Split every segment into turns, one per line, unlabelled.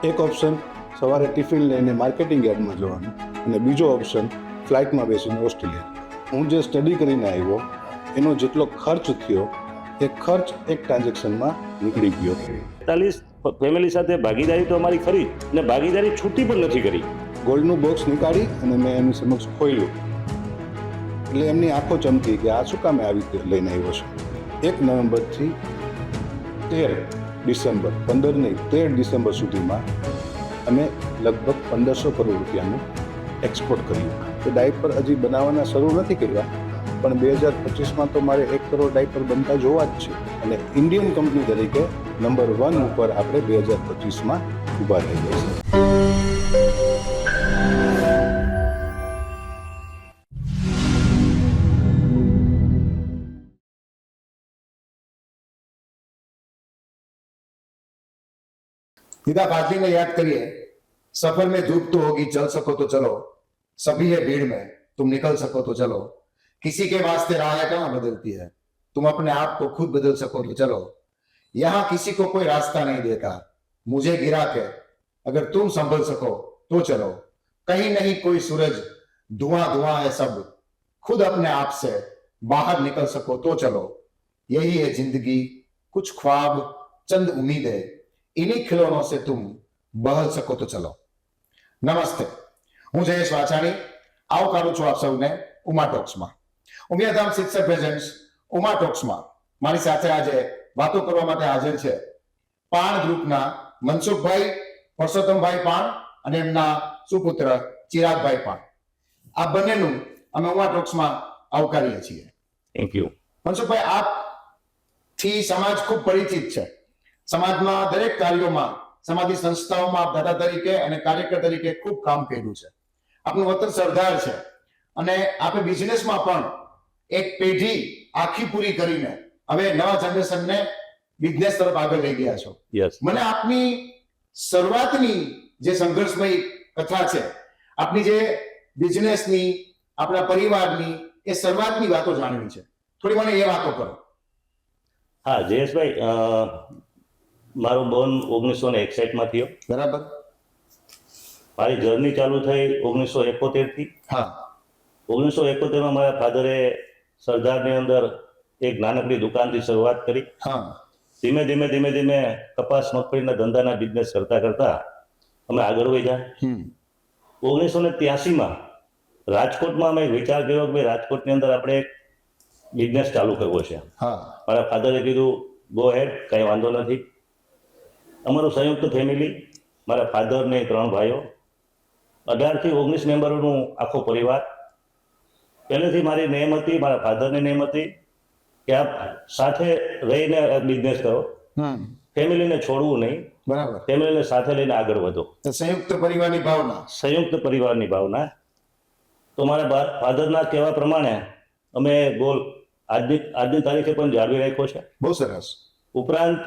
એક ઓપ્શન સવારે ટિફિન લઈને માર્કેટિંગ યાર્ડમાં જવાનું અને બીજો ઓપ્શન ફ્લાઇટમાં બેસીને ઓસ્ટ્રેલિયા. હું જે સ્ટડી કરીને આવ્યો એનો જેટલો ખર્ચ થયો એ ખર્ચ એક ટ્રાન્ઝેક્શનમાં નીકળી ગયો.
45 ફેમિલી સાથે ભાગીદારી તો અમારી ખરી ને ભાગીદારી છૂટી પણ નથી કરી.
ગોલ્ડનું બોક્સ નીકાળી અને મેં એમની સમક્ષ ખોલ્યું એટલે એમની આંખો ચમકી કે આ શું કામે આવી રીતે લઈને આવ્યો છું. 1 નવેમ્બરથી 13 ડિસેમ્બર 15 નહીં 13 ડિસેમ્બર સુધીમાં અમે લગભગ 1500 કરોડ રૂપિયાનું એક્સપોર્ટ કર્યું. તો ડાયપર હજી બનાવવાના શરૂ નથી કર્યા, પણ 2025માં તો મારે 1 કરોડ ડાયપર બનતા જોવા જ છે અને ઇન્ડિયન કંપની તરીકે નંબર 1 ઉપર આપણે 2025માં ઊભા થઈ જશે.
पिता पाटली ने याद करिए, सफर में धूप तो होगी, चल सको तो चलो, सभी है भीड़ में, तुम निकल सको तो चलो, किसी के वास्ते राहें कहाँ बदलती है, तुम अपने आप को खुद बदल सको तो चलो, यहाँ किसी को कोई रास्ता नहीं देता, मुझे गिरा के अगर तुम संभल सको तो चलो, कहीं नहीं कोई सूरज, धुआं धुआं है सब, खुद अपने आप से बाहर निकल सको तो चलो, यही है जिंदगी, कुछ ख्वाब, चंद उम्मीदें, इन्हीं खिलौनों से तुम बहल सको तो चलो. નમસ્તે, હું જયેશ વાછાણી આવકારું છું આપ સૌને ઉમા ટોક્સમાં. ઉમિયાધામ શિક્ષક પ્રેઝન્ટ્સ ઉમા ટોક્સમાં મારી સાથે આજે વાતો કરવા માટે હાજર છે પાણ ગ્રુપના મનસુખભાઈ પરસોત્તમભાઈ પાણ અને એમના સુપુત્ર ચિરાગભાઈ પાણ. આ બંનેનું અમે ઉમા ટોક્સમાં આવકારીએ છીએ.
Thank you.
મનસુખભાઈ, આપ થી સમાજ ખૂબ પરિચિત છે. સમાજમાં દરેક કાર્યોમાં સમાજની સંસ્થાઓમાં દાતા તરીકે અને કાર્યકર તરીકે ખૂબ કામ કર્યું છે. આપનું વતન સરદાર છે અને આપે બિઝનેસમાં પણ એક પેઢી આખી પૂરી કરીને હવે નવા જનરેશનને બિઝનેસ તરફ આગળ લઈ ગયા છો.
યસ.
મને આપની શરૂઆતની જે સંઘર્ષમય કથા છે, આપની જે બિઝનેસની, આપણા પરિવારની એ શરૂઆતની વાતો જાણવી છે. થોડી મને એ વાતો કરો.
હા જયેશભાઈ, મારો બોર્ન 1961માં થયો.
બરાબર.
મારી જર્ની ચાલુ થઈ 1971 થી.
હા.
1971માં મારા ફાધરે સરદારની અંદર એક નાનકડી દુકાનથી શરૂઆત કરી.
હા.
ધીમે ધીમે કપાસ મગફળીના ધંધાના બિઝનેસ કરતા અમે આગળ વધ્યા. 1983માં રાજકોટમાં અમે વિચાર કર્યો કે ભાઈ રાજકોટની અંદર આપણે એક બિઝનેસ ચાલુ કરવો છે.
હા.
મારા ફાધરે કીધું ગો હેડ, કંઈ વાંધો નથી. અમારું સંયુક્ત ફેમિલી, મારા ફાધર ને 3 ભાઈઓ, 18 થી 19 મેમ્બરોનું આખો પરિવાર. પહેલેથી મારી નેમ હતી, મારા ફાધરની નેમ હતી કે આપ સાથે રહીને બિઝનેસ કરો, ફેમિલીને છોડવું નહીં.
બરાબર.
ફેમિલીને સાથે લઈને આગળ વધો.
સંયુક્ત પરિવારની ભાવના.
સંયુક્ત પરિવારની ભાવના. તો મારા ફાધરના કહેવા પ્રમાણે અમે ગોલ આજની તારીખે પણ જાળવી રાખ્યો છે.
બહુ સરસ.
ઉપરાંત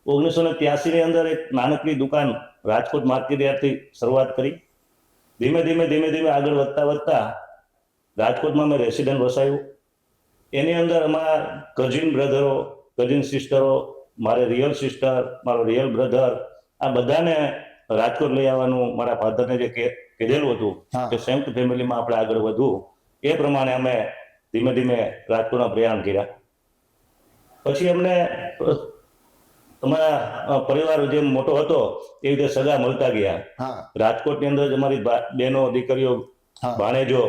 1983ની અંદર એક નાનકડી દુકાન રાજકોટ માર્કેટ યાર્ડથી શરૂઆત કરી. ધીમે ધીમે આગળ વધતા રાજકોટમાં મેં રેસિડન્ટ વસાવ્યું. એની અંદર અમારા કઝિન બ્રધરો, કઝિન સિસ્ટરો, મારે રિયલ સિસ્ટર, મારો રિયલ બ્રધર, આ બધાને રાજકોટ લઈ આવવાનું મારા ફાધરને જે કીધેલું હતું કે સંયુક્ત ફેમિલીમાં આપણે આગળ વધવું, એ પ્રમાણે અમે ધીમે રાજકોટના પ્રયાણ કર્યા. પછી અમને અમારા પરિવાર જે મોટો હતો એ રીતે સગા મળતા ગયા. રાજકોટની અંદર જ અમારી બહેનો, દીકરીઓ, ભાણેજો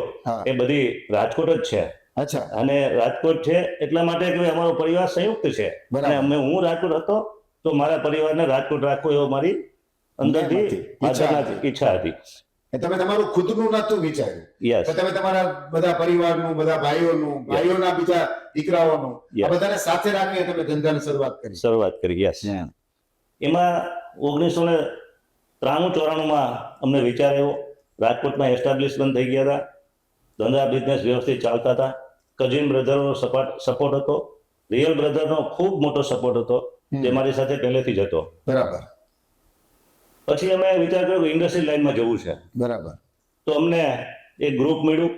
એ બધી રાજકોટ જ છે.
અચ્છા.
અને રાજકોટ છે એટલા માટે કે અમારો પરિવાર સંયુક્ત છે. અને હું રાજકોટ હતો તો મારા પરિવારને રાજકોટ રાખવો એવો મારી અંદરથી ઈચ્છા હતી.
તમે તમારું ખુદનું નતું વિચાર્યું, તમે તમારા બધા પરિવારનું, બધા ભાઈઓનું, ભાઈઓના બીજા દીકરાઓનું, આ બધાને સાથે રાખીને તમે ધંધાની શરૂઆત કરી.
યસ. એમાં 1993-94માં અમને વિચાર આવ્યો. રાજકોટમાં એસ્ટાબ્લિશમેન્ટ થઈ ગયા હતા, ધંધા બિઝનેસ વ્યવસ્થિત ચાલતા હતા. કઝિન બ્રધરનો સપોર્ટ હતો, રિયલ બ્રધરનો ખૂબ મોટો સપોર્ટ હતો, જે મારી સાથે પહેલેથી જ હતો.
બરાબર.
પછી અમે વિચાર કર્યો કે ઇન્ડસ્ટ્રી લાઈનમાં જવું છે.
બરાબર.
તો અમને એક ગ્રુપ મળ્યું,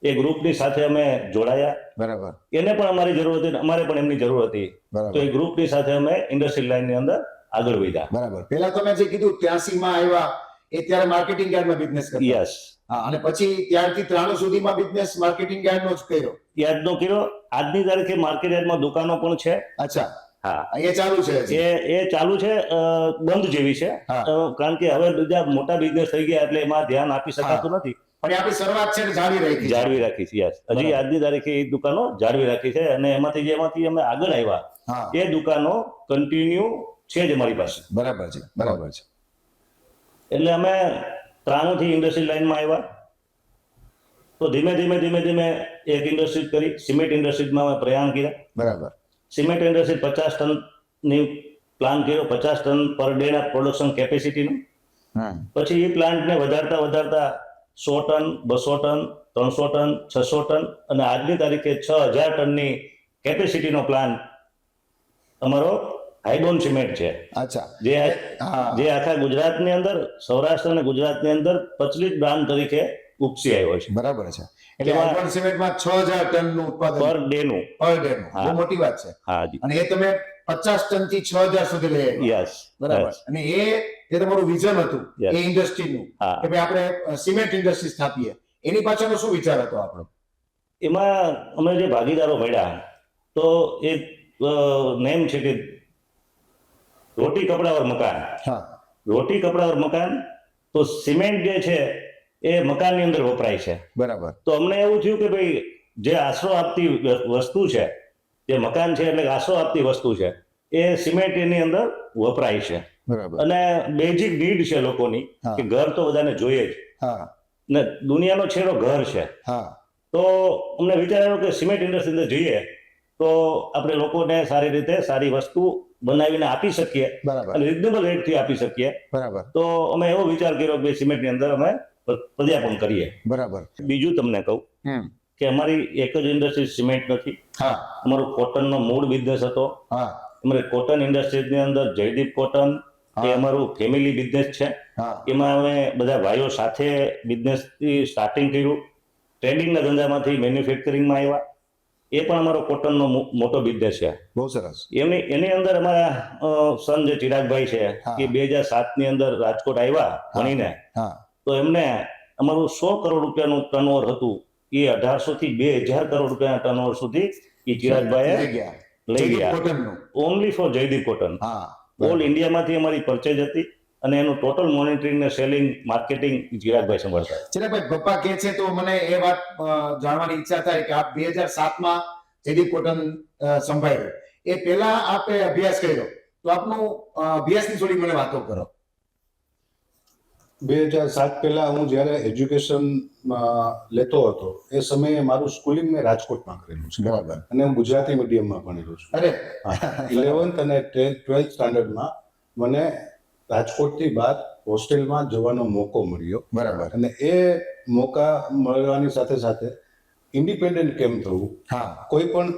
એ ગ્રુપની સાથે અમે જોડાયા.
બરાબર.
એને પણ અમારી જરૂર હતી, અમારે પણ એમની જરૂર હતી. તો એ ગ્રુપની સાથે અમે ઇન્ડસ્ટ્રી લાઈનની અંદર આગળ વધ્યા.
બરાબર. પહેલા તમે જે કીધું 83 માં આવ્યા એ ત્યારે માર્કેટિંગ યાર્ડમાં બિઝનેસ કરતા.
યસ,
હા, અને પછી ત્યારથી 93 સુધીમાં બિઝનેસ માર્કેટિંગ યાર્ડનો જ કર્યો.
યાદનો કર્યો. આજની તારીખે માર્કેટ યાર્ડમાં દુકાનો પણ છે.
અચ્છા,
હા,
એ ચાલુ છે હજી?
એ ચાલુ છે, બંધ જેવી છે.
હા.
કારણ કે હવે બીજા મોટા બિઝનેસ થઈ ગયા એટલે એમાં ધ્યાન આપી શકાતું નથી.
પણ એ આપણી શરૂઆત છે ને જાળવી રાખી છે.
જાળવી રાખી છે. યસ, હજી
બરાબર.
આજની તારીખે એ દુકાનો જાળવી રાખી છે અને જેમાંથી અમે આગળ આવ્યા
હા,
એ દુકાનો કન્ટિન્યુ છે જ અમારી પાસે.
બરાબર છે, બરાબર છે.
એટલે અમે 93 થી ઇન્ડસ્ટ્રી લાઈનમાં આવ્યા. તો ધીમે ધીમે એક ઇન્ડસ્ટ્રી કરી, સિમેન્ટ ઇન્ડસ્ટ્રીમાં અમે પ્રયાણ કર્યા.
બરાબર.
સિમેન્ટ ઇન્ડસ્ટ્રી 50 ટનની પ્લાન કર્યો, 50 ટન પર ડે ના પ્રોડક્શન કેપેસિટીનું.
હમ.
પછી એ પ્લાન્ટને વધારતા 100 ટન, 200 ટન, 300 ટન, 600 ટન અને આજની તારીખે 6000 ટનની કેપેસિટીનો પ્લાન્ટ અમારો હાઈબોન સિમેન્ટ છે.
અચ્છા.
જે
હા.
જે આખા ગુજરાતની અંદર, સૌરાષ્ટ્ર અને ગુજરાતની અંદર પ્રચલિત બ્રાન્ડ તરીકે ઉપસી આવ્યો છે
બરાબર છે. એટલે
એમાં
આઈબોન સિમેન્ટમાં 6000 ટનનું ઉત્પાદન
પર ડે નું.
પર ડે નું.
હા.
બહુ મોટી વાત છે.
હા જી,
અને એ તમે 50 ટન થી 6000 સુધી લઈ આવ્યા.
યસ,
બરાબર. અને એ જે તમારું વિઝન હતું
Yes.
એ ઇન્ડસ્ટ્રીનું
હા.
કે ભાઈ આપણે સિમેન્ટ ઇન્ડસ્ટ્રી સ્થાપીએ, એની પાછળનો શું વિચાર હતો આપણો?
એમાં અમે જે ભાગીદારો મળ્યા તો એક નેમ છે કે રોટી કપડા ઓર મકાન.
હા,
રોટી કપડા ઓર મકાન. તો સિમેન્ટ જે છે એ મકાનની અંદર વપરાય છે.
બરાબર.
તો અમને એવું થયું કે ભાઈ જે આશરો આપતી વસ્તુ છે, જે મકાન છે એટલે આશરો આપતી વસ્તુ છે, એ સિમેન્ટ એની અંદર વપરાય છે.
બરાબર.
અને બેઝિક નીડ છે લોકોની
હા.
કે ઘર તો બધાને જોઈએ જ
હા,
ને દુનિયાનો છેડો ઘર છે.
હા,
તો અમને વિચાર આવ્યો કે સિમેન્ટ ઇન્ડસ્ટ્રી અંદર જઈએ તો આપણે લોકોને સારી રીતે સારી વસ્તુ બનાવીને આપી શકીએ
બરાબર.
અને રિઝનેબલ રેટથી આપી શકીએ.
બરાબર.
તો અમે એવો વિચાર કર્યો કે સિમેન્ટની અંદર અમે પર્યાપણ કરીએ.
બરાબર.
બીજું તમને કહું
હમ.
કે અમારી એક જ ઇન્ડસ્ટ્રી સિમેન્ટ નથી.
હા,
અમારો કોટનનો મૂળ બિઝનેસ હતો.
હા,
અમારી કોટન ઇન્ડસ્ટ્રીઝની અંદર જયદીપ કોટન એ
હા.
અમારું ફેમિલી બિઝનેસ છે.
હા,
એમાં અમે બધા ભાઈઓ સાથે બિઝનેસથી સ્ટાર્ટિંગ કર્યું. ટ્રેડિંગના ધંધામાંથી મેન્યુફેક્ચરિંગમાં આવ્યા. એ પણ અમારો કોટનનો મોટો બિઝનેસ છે.
બહુ સરસ.
એની અંદર અમારા સન જે ચિરાગભાઈ છે
હા.
એ 2007 ની અંદર રાજકોટ આવ્યા ભણીને.
હા,
તો એમને અમારું 100 કરોડ રૂપિયાનું ટર્નઓવર હતું. એ 1800 થી 2000 કરોડ રૂપિયાના ટર્નઓવર સુધી એ ચિરાગભાઈએ
લઈ ગયા.
લઈ
જયદીપ
ગયા.
કોટનનું.
Only for Jaydeep cotton.
હા,
ઓલ ઇન્ડિયામાંથી અમારી પરચેજ હતી અને એનું ટોટલ મોનિટરિંગ ને સેલિંગ માર્કેટિંગ ચિરાગભાઈ સંભાળતા.
ચિરાગભાઈ, પપ્પા કહે છે તો મને એ વાત જાણવાની ઈચ્છા થાય કે આપ 2007 માં જયદીપ કોટન સંભાળ્યું, એ પહેલા આપે અભ્યાસ કર્યો, તો આપનું અભ્યાસની થોડી મને વાતો કરો.
2007 પહેલા હું જ્યારે એજ્યુકેશન લેતો હતો એ સમયે મારું સ્કૂલિંગ મેં રાજકોટમાં કરેલું છે.
બરાબર.
અને હું ગુજરાતી મીડિયમમાં ભણેલો છું.
અરે
11th અને 12th સ્ટાન્ડર્ડમાં મને રાજકોટથી બહાર હોસ્ટેલમાં જવાનો મોકો મળ્યો.
બરાબર.
અને એ મોકા મળવાની સાથે સાથે ઇન્ડિપેન્ડન્ટ કેમ થવું,
હા,
કોઈ પણ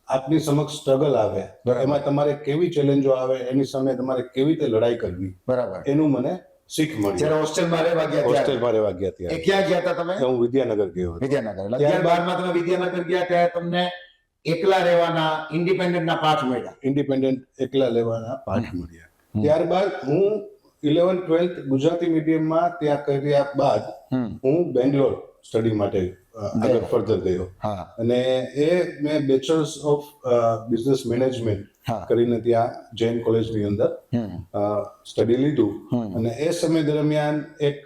આપની સમક્ષ સ્ટ્રગલ આવે તો
બરાબર.
એમાં તમારે કેવી ચેલેન્જો આવે, એની સામે તમારે કેવી રીતે લડાઈ કરવી,
બરાબર.
એનું મને શીખ મળી.
જ્યારે હોસ્ટેલમાં રહેવા ગયા ત્યારે
હોસ્ટેલમાં રહેવા ગયા
એ
ત્યારે
ક્યાં ગયા હતા તમે?
હું વિદ્યાનગર ગયો હતો.
વિદ્યાનગર. એટલે 11-12 માં તમે વિદ્યાનગર ગયા ત્યારે તમને એકલા રહેવાના ઇન્ડિપેન્ડન્ટના પાઠ મળ્યા.
ઇન્ડિપેન્ડન્ટ એકલા લેવાના પાઠ મળ્યા. ત્યારબાદ હું 11th 12th ગુજરાતી મીડિયમમાં ત્યાં કર્યા બાદ હું બેંગ્લોર સ્ટડી માટે આગળ ફર્ધર ગયો.
હા,
અને એ મેં બેચલર્સ ઓફ બિઝનેસ મેનેજમેન્ટ
હા.
કરીને ત્યાં જૈન કોલેજની અંદર સ્ટડી લીધું. અને એ સમય દરમિયાન એક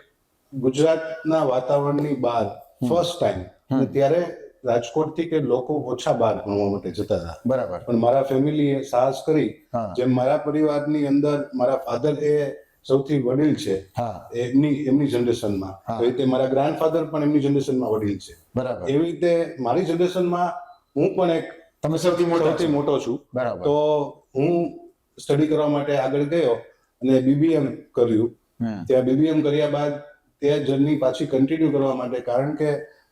ગુજરાતના વાતાવરણની બહાર ફર્સ્ટ ટાઈમ, અને ત્યારે રાજકોટથી કે લોકો ઓછા બહાર ભણવા માટે જતા હતા,
બરાબર.
પણ મારા ફેમિલીએ સાહસ કરી.
હા,
જેમ મારા પરિવારની અંદર મારા ફાધર એ સૌથી વડીલ છે
હા,
એમની જનરેશનમાં,
હા.
એવી રીતે મારા ગ્રાન્ડફાધર પણ એમની જનરેશનમાં વડીલ છે.
બરાબર.
એવી રીતે મારી જનરેશનમાં હું પણ એક
તમે સૌથી
સૌથી મોટો છું.
બરાબર.
તો હું સ્ટડી કરવા માટે આગળ ગયો અને BBM કર્યું. ત્યાં BBM કર્યા બાદ તે જર્ની પાછી કન્ટિન્યુ કરવા માટે, કારણ કે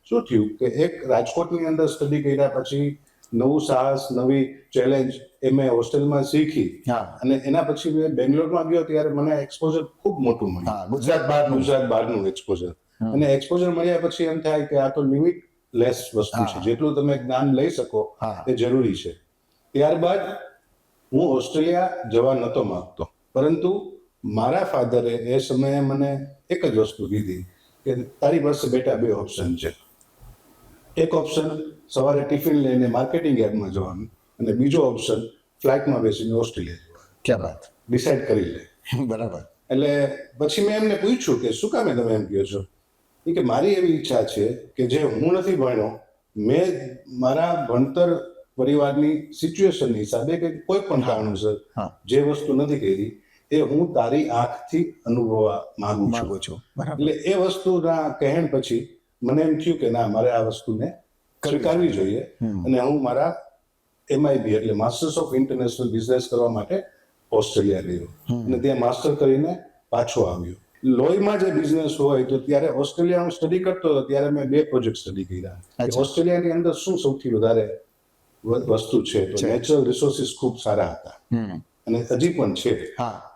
શું થયું કે એક રાજકોટની અંદર સ્ટડી કર્યા પછી નવું સાહસ, નવી ચેલેન્જ એ મેં હોસ્ટેલમાં શીખી.
હા,
અને એના પછી મેં બેંગ્લોરમાં ગયો ત્યારે મને એક્સપોઝર ખૂબ મોટું મળ્યું.
હા, ગુજરાત બહારનું.
ગુજરાત બહારનું એક્સપોઝર. અને એક્સપોઝર મળ્યા પછી એમ થાય કે આ તો લિમિટ લેસ વસ્તુ છે,
હા.
જેટલું તમે જ્ઞાન લઈ શકો
હા.
એ જરૂરી છે. ત્યારબાદ હું ઓસ્ટ્રેલિયા જવા નહોતો માંગતો. પરંતુ મારા ફાધરે એ સમયે મને એક જ વસ્તુ કીધી કે તારી પાસે બેટા બે ઓપ્શન છે. એક ઓપ્શન સવારે ટિફિન લઈને માર્કેટિંગ યાર્ડમાં જવાનું અને બીજો ઓપ્શન ફ્લાઇટમાં બેસીને ઓસ્ટ્રેલિયા જવાનું.
ક્યાં વાત.
ડિસાઈડ કરી લે.
બરાબર.
એટલે પછી મેં એમને પૂછ્યું કે શું કામે તમે એમ કહો છો? એ કે મારી એવી ઈચ્છા છે કે જે હું નથી ભણ્યો, મેં મારા ભણતર પરિવારની સિચ્યુએશન હિસાબે કે કોઈ પણ કારણોસર જે વસ્તુ નથી કરી એ હું તારી આંખથી અનુભવવા માંગુ છું. એટલે એ વસ્તુના કહેણ પછી મને એમ થયું કે ના, મારે આ વસ્તુને સ્વીકારવી જોઈએ અને હું મારા MIB એટલે માસ્ટર્સ ઓફ ઇન્ટરનેશનલ બિઝનેસ કરવા માટે ઓસ્ટ્રેલિયા ગયો અને ત્યાં માસ્ટર કરીને પાછો આવ્યો. લોહીમાં જે બિઝનેસ હોય તો ત્યારે ઓસ્ટ્રેલિયા હું સ્ટડી કરતો હતો ત્યારે મેં 2 પ્રોજેક્ટ સ્ટડી કર્યા. ઓસ્ટ્રેલિયાની અંદર શું સૌથી વધારે વસ્તુ છે તો નેચરલ રિસોર્સિસ ખૂબ સારા હતા અને હજી પણ છે.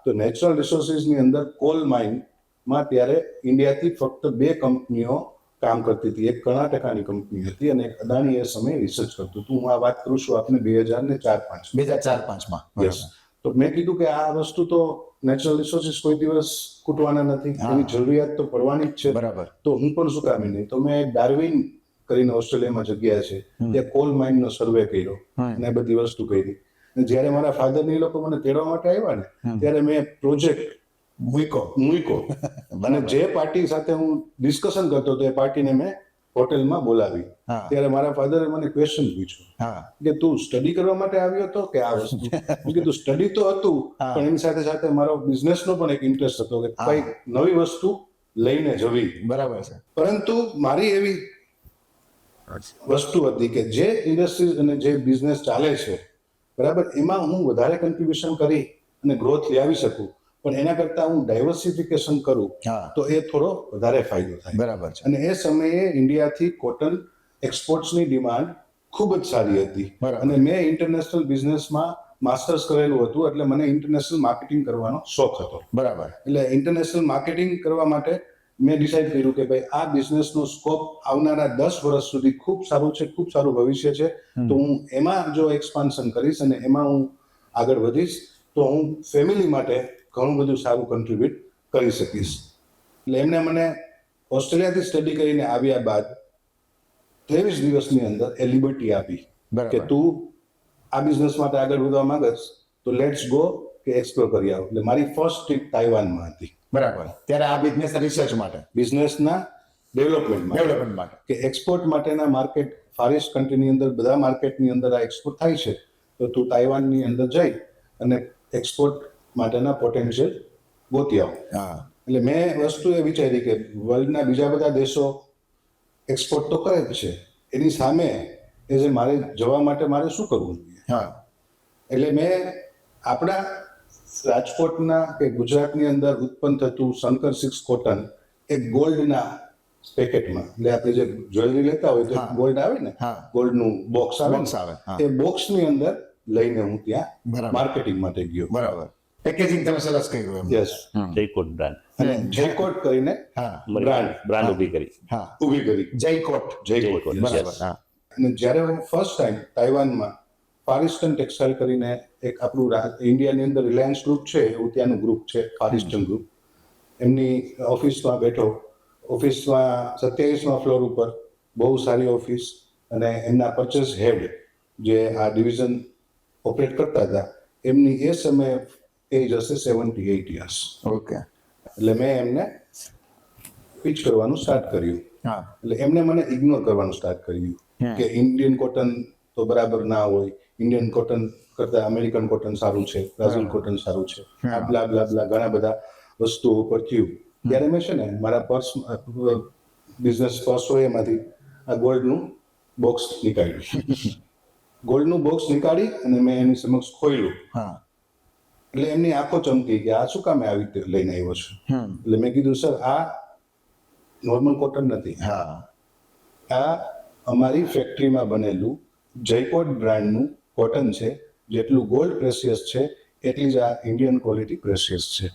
તો નેચરલ રિસોર્સિસની અંદર કોલ માઇનમાં ત્યારે ઇન્ડિયાથી ફક્ત 2 કંપનીઓ કામ કરતી હતી. એક કર્ણાટકાની કંપની હતી અને એક અદાણી એ સમયે રિસર્ચ કરતું હતું. હું આ વાત કરું છું આપને 2004-5 યસ. તો મેં કીધું કે આ વસ્તુ તો નેચરલ રિસોર્સિસ કોઈ દિવસ ખૂટવાના નથી, એની જરૂરિયાત તો પડવાની જ છે.
બરાબર.
તો હું પણ શું કામ નહીં. તો મેં ડાર્વિન કરીને ઓસ્ટ્રેલિયામાં જગ્યા છે ત્યાં કોલ માઇનનો સર્વે કર્યો અને બધી વસ્તુ કરી. જ્યારે મારા ફાધરની લોકો મને તેડવા માટે આવ્યા ને ત્યારે મેં પ્રોજેક્ટ મૂક્યો અને જે પાર્ટી સાથે હું ડિસ્કશન કરતો હતો એ પાર્ટીને મેં હોટેલમાં બોલાવી. ત્યારે મારા ફાધરે મને ક્વેશ્ચન પૂછ્યું કે તું સ્ટડી કરવા માટે આવ્યો હતો કે આ વસ્તુ? મેં કીધું સ્ટડી તો હતું પણ એની સાથે સાથે મારો બિઝનેસનો પણ એક ઇન્ટરેસ્ટ હતો કે કઈ નવી વસ્તુ લઈને જવી.
બરાબર છે.
પરંતુ મારી એવી વસ્તુ હતી કે જે ઇન્ડસ્ટ્રીઝ અને જે બિઝનેસ ચાલે છે બરાબર, એમાં હું વધારે કન્ટ્રીબ્યુશન કરી અને ગ્રોથ લઈ આવી શકું, પણ એના કરતા હું ડાયવર્સિફિકેશન કરું તો એ થોડો વધારે ફાયદો થાય.
બરાબર છે.
અને એ સમયે ઇન્ડિયાથી કોટન એક્સપોર્ટ્સની ડિમાન્ડ ખૂબ જ સારી હતી અને મેં ઇન્ટરનેશનલ બિઝનેસમાં માસ્ટર્સ કરેલું હતું એટલે મને ઇન્ટરનેશનલ માર્કેટિંગ કરવાનો શોખ હતો.
બરાબર.
એટલે ઇન્ટરનેશનલ માર્કેટિંગ કરવા માટે મેં ડિસાઈડ કર્યું કે ભાઈ આ બિઝનેસનો સ્કોપ આવનારા 10 વર્ષ સુધી ખૂબ સારું છે, ખૂબ સારું ભવિષ્ય છે. તો હું એમાં જો એક્સપાન્શન કરીશ અને એમાં હું આગળ વધીશ તો હું ફેમિલી માટે ઘણું બધું સારું કન્ટ્રીબ્યુટ કરી શકીશ. એટલે એમને મને ઓસ્ટ્રેલિયાથી સ્ટડી કરીને આવ્યા બાદ 23 દિવસની અંદર એ લિબર્ટી આપી કે તું આ બિઝનેસ માટે આગળ વધવા માંગસ તો લેટ્સ ગો કે એક્સપ્લોર કરી આવો. એટલે મારી ફર્સ્ટ ટ્રીપ તાઇવાનમાં હતી.
બરાબર. ત્યારે આ બિઝનેસ રિસર્ચ માટે,
બિઝનેસના ડેવલપમેન્ટ માટે કે એક્સપોર્ટ માટેના માર્કેટ ફાર ઈસ્ટ કન્ટ્રીની અંદર બધા માર્કેટની અંદર આ એક્સપોર્ટ થાય છે તો તું તાઇવાનની અંદર જઈ અને એક્સપોર્ટ માટેના પોટેન્શિયલ ગોતી આવો. એટલે મેં વસ્તુ એ વિચારી કે વર્લ્ડના બીજા બધા દેશો એક્સપોર્ટ તો કરે જ છે, એની સામે એ જે મારે જવા માટે મારે શું કરવું જોઈએ. એટલે મેં આપણા રાજકોટના કે ગુજરાતની અંદર ઉત્પન્ન થતું શંકર સિલ્ક કોટન એક ગોલ્ડના પેકેટમાં, એટલે આપણે જે જ્વેલરી લેતા હોય તો ગોલ્ડ આવે ને, ગોલ્ડનું બોક્સ આવે, એ બોક્સની અંદર લઈને હું ત્યાં માર્કેટિંગ માટે ગયો.
બરાબર. પેકેજિંગ તમે સરસ કર્યું.
યસ.
જયકોટ બ્રાન્ડ
અને જયકોટ કરીને
બ્રાન્ડ ઊભી કરી.
જયકોટ.
બરાબર.
અને જ્યારે હું ફર્સ્ટ ટાઈમ તાઇવાનમાં ફાર ઈસ્ટર્ન ટેક્સટાઇલ કરીને એક આપણું ઇન્ડિયાની અંદર રિલાયન્સ ગ્રુપ છે એવું ત્યાંનું ગ્રુપ છે ફાર ઈસ્ટર્ન ગ્રુપ, એમની ઓફિસમાં બેઠો. ઓફિસમાં 27મા ફ્લોર ઉપર બહુ સારી ઓફિસ અને એમના પરચેસ હેડ જે આ ડિવિઝન ઓપરેટ કરતા હતા એમની એ સમયે એજ હશે 78 યર્સ.
ઓકે.
એટલે મેં એમને પીચ કરવાનું સ્ટાર્ટ કર્યું. એટલે એમને મને ઇગ્નોર કરવાનું સ્ટાર્ટ કર્યું કે ઇન્ડિયન કોટન તો બરાબર ના હોય, ઇન્ડિયન કોટન કરતા અમેરિકન કોટન સારું છે, બ્રાઝિલ કોટન સારું છે, બ્લા બ્લા બ્લા ઘણા બધા વસ્તુઓ ઉપર થયું. ત્યારે મેં છે ને મારા પર્સ બિઝનેસ પર્સ હોય એમાંથી આ ગોલ્ડનું બોક્સ નીકાળ્યું. ગોલ્ડનું બોક્સ નીકાળી અને મેં એની સમક્ષ ખોલ્યું. એટલે એમની આંખો ચમકી કે આ શું કામે આવી રીતે લઈને આવ્યો છું. એટલે મેં કીધું સર આ નોર્મલ કોટન નથી, આ અમારી ફેક્ટરીમાં બનેલું જયકોટ બ્રાન્ડનું કોટન છે. જેટલું ગોલ્ડ પ્રેશિયસ છે એટલી જ આ ઇન્ડિયન ક્વોલિટી પ્રેશિયસ છે.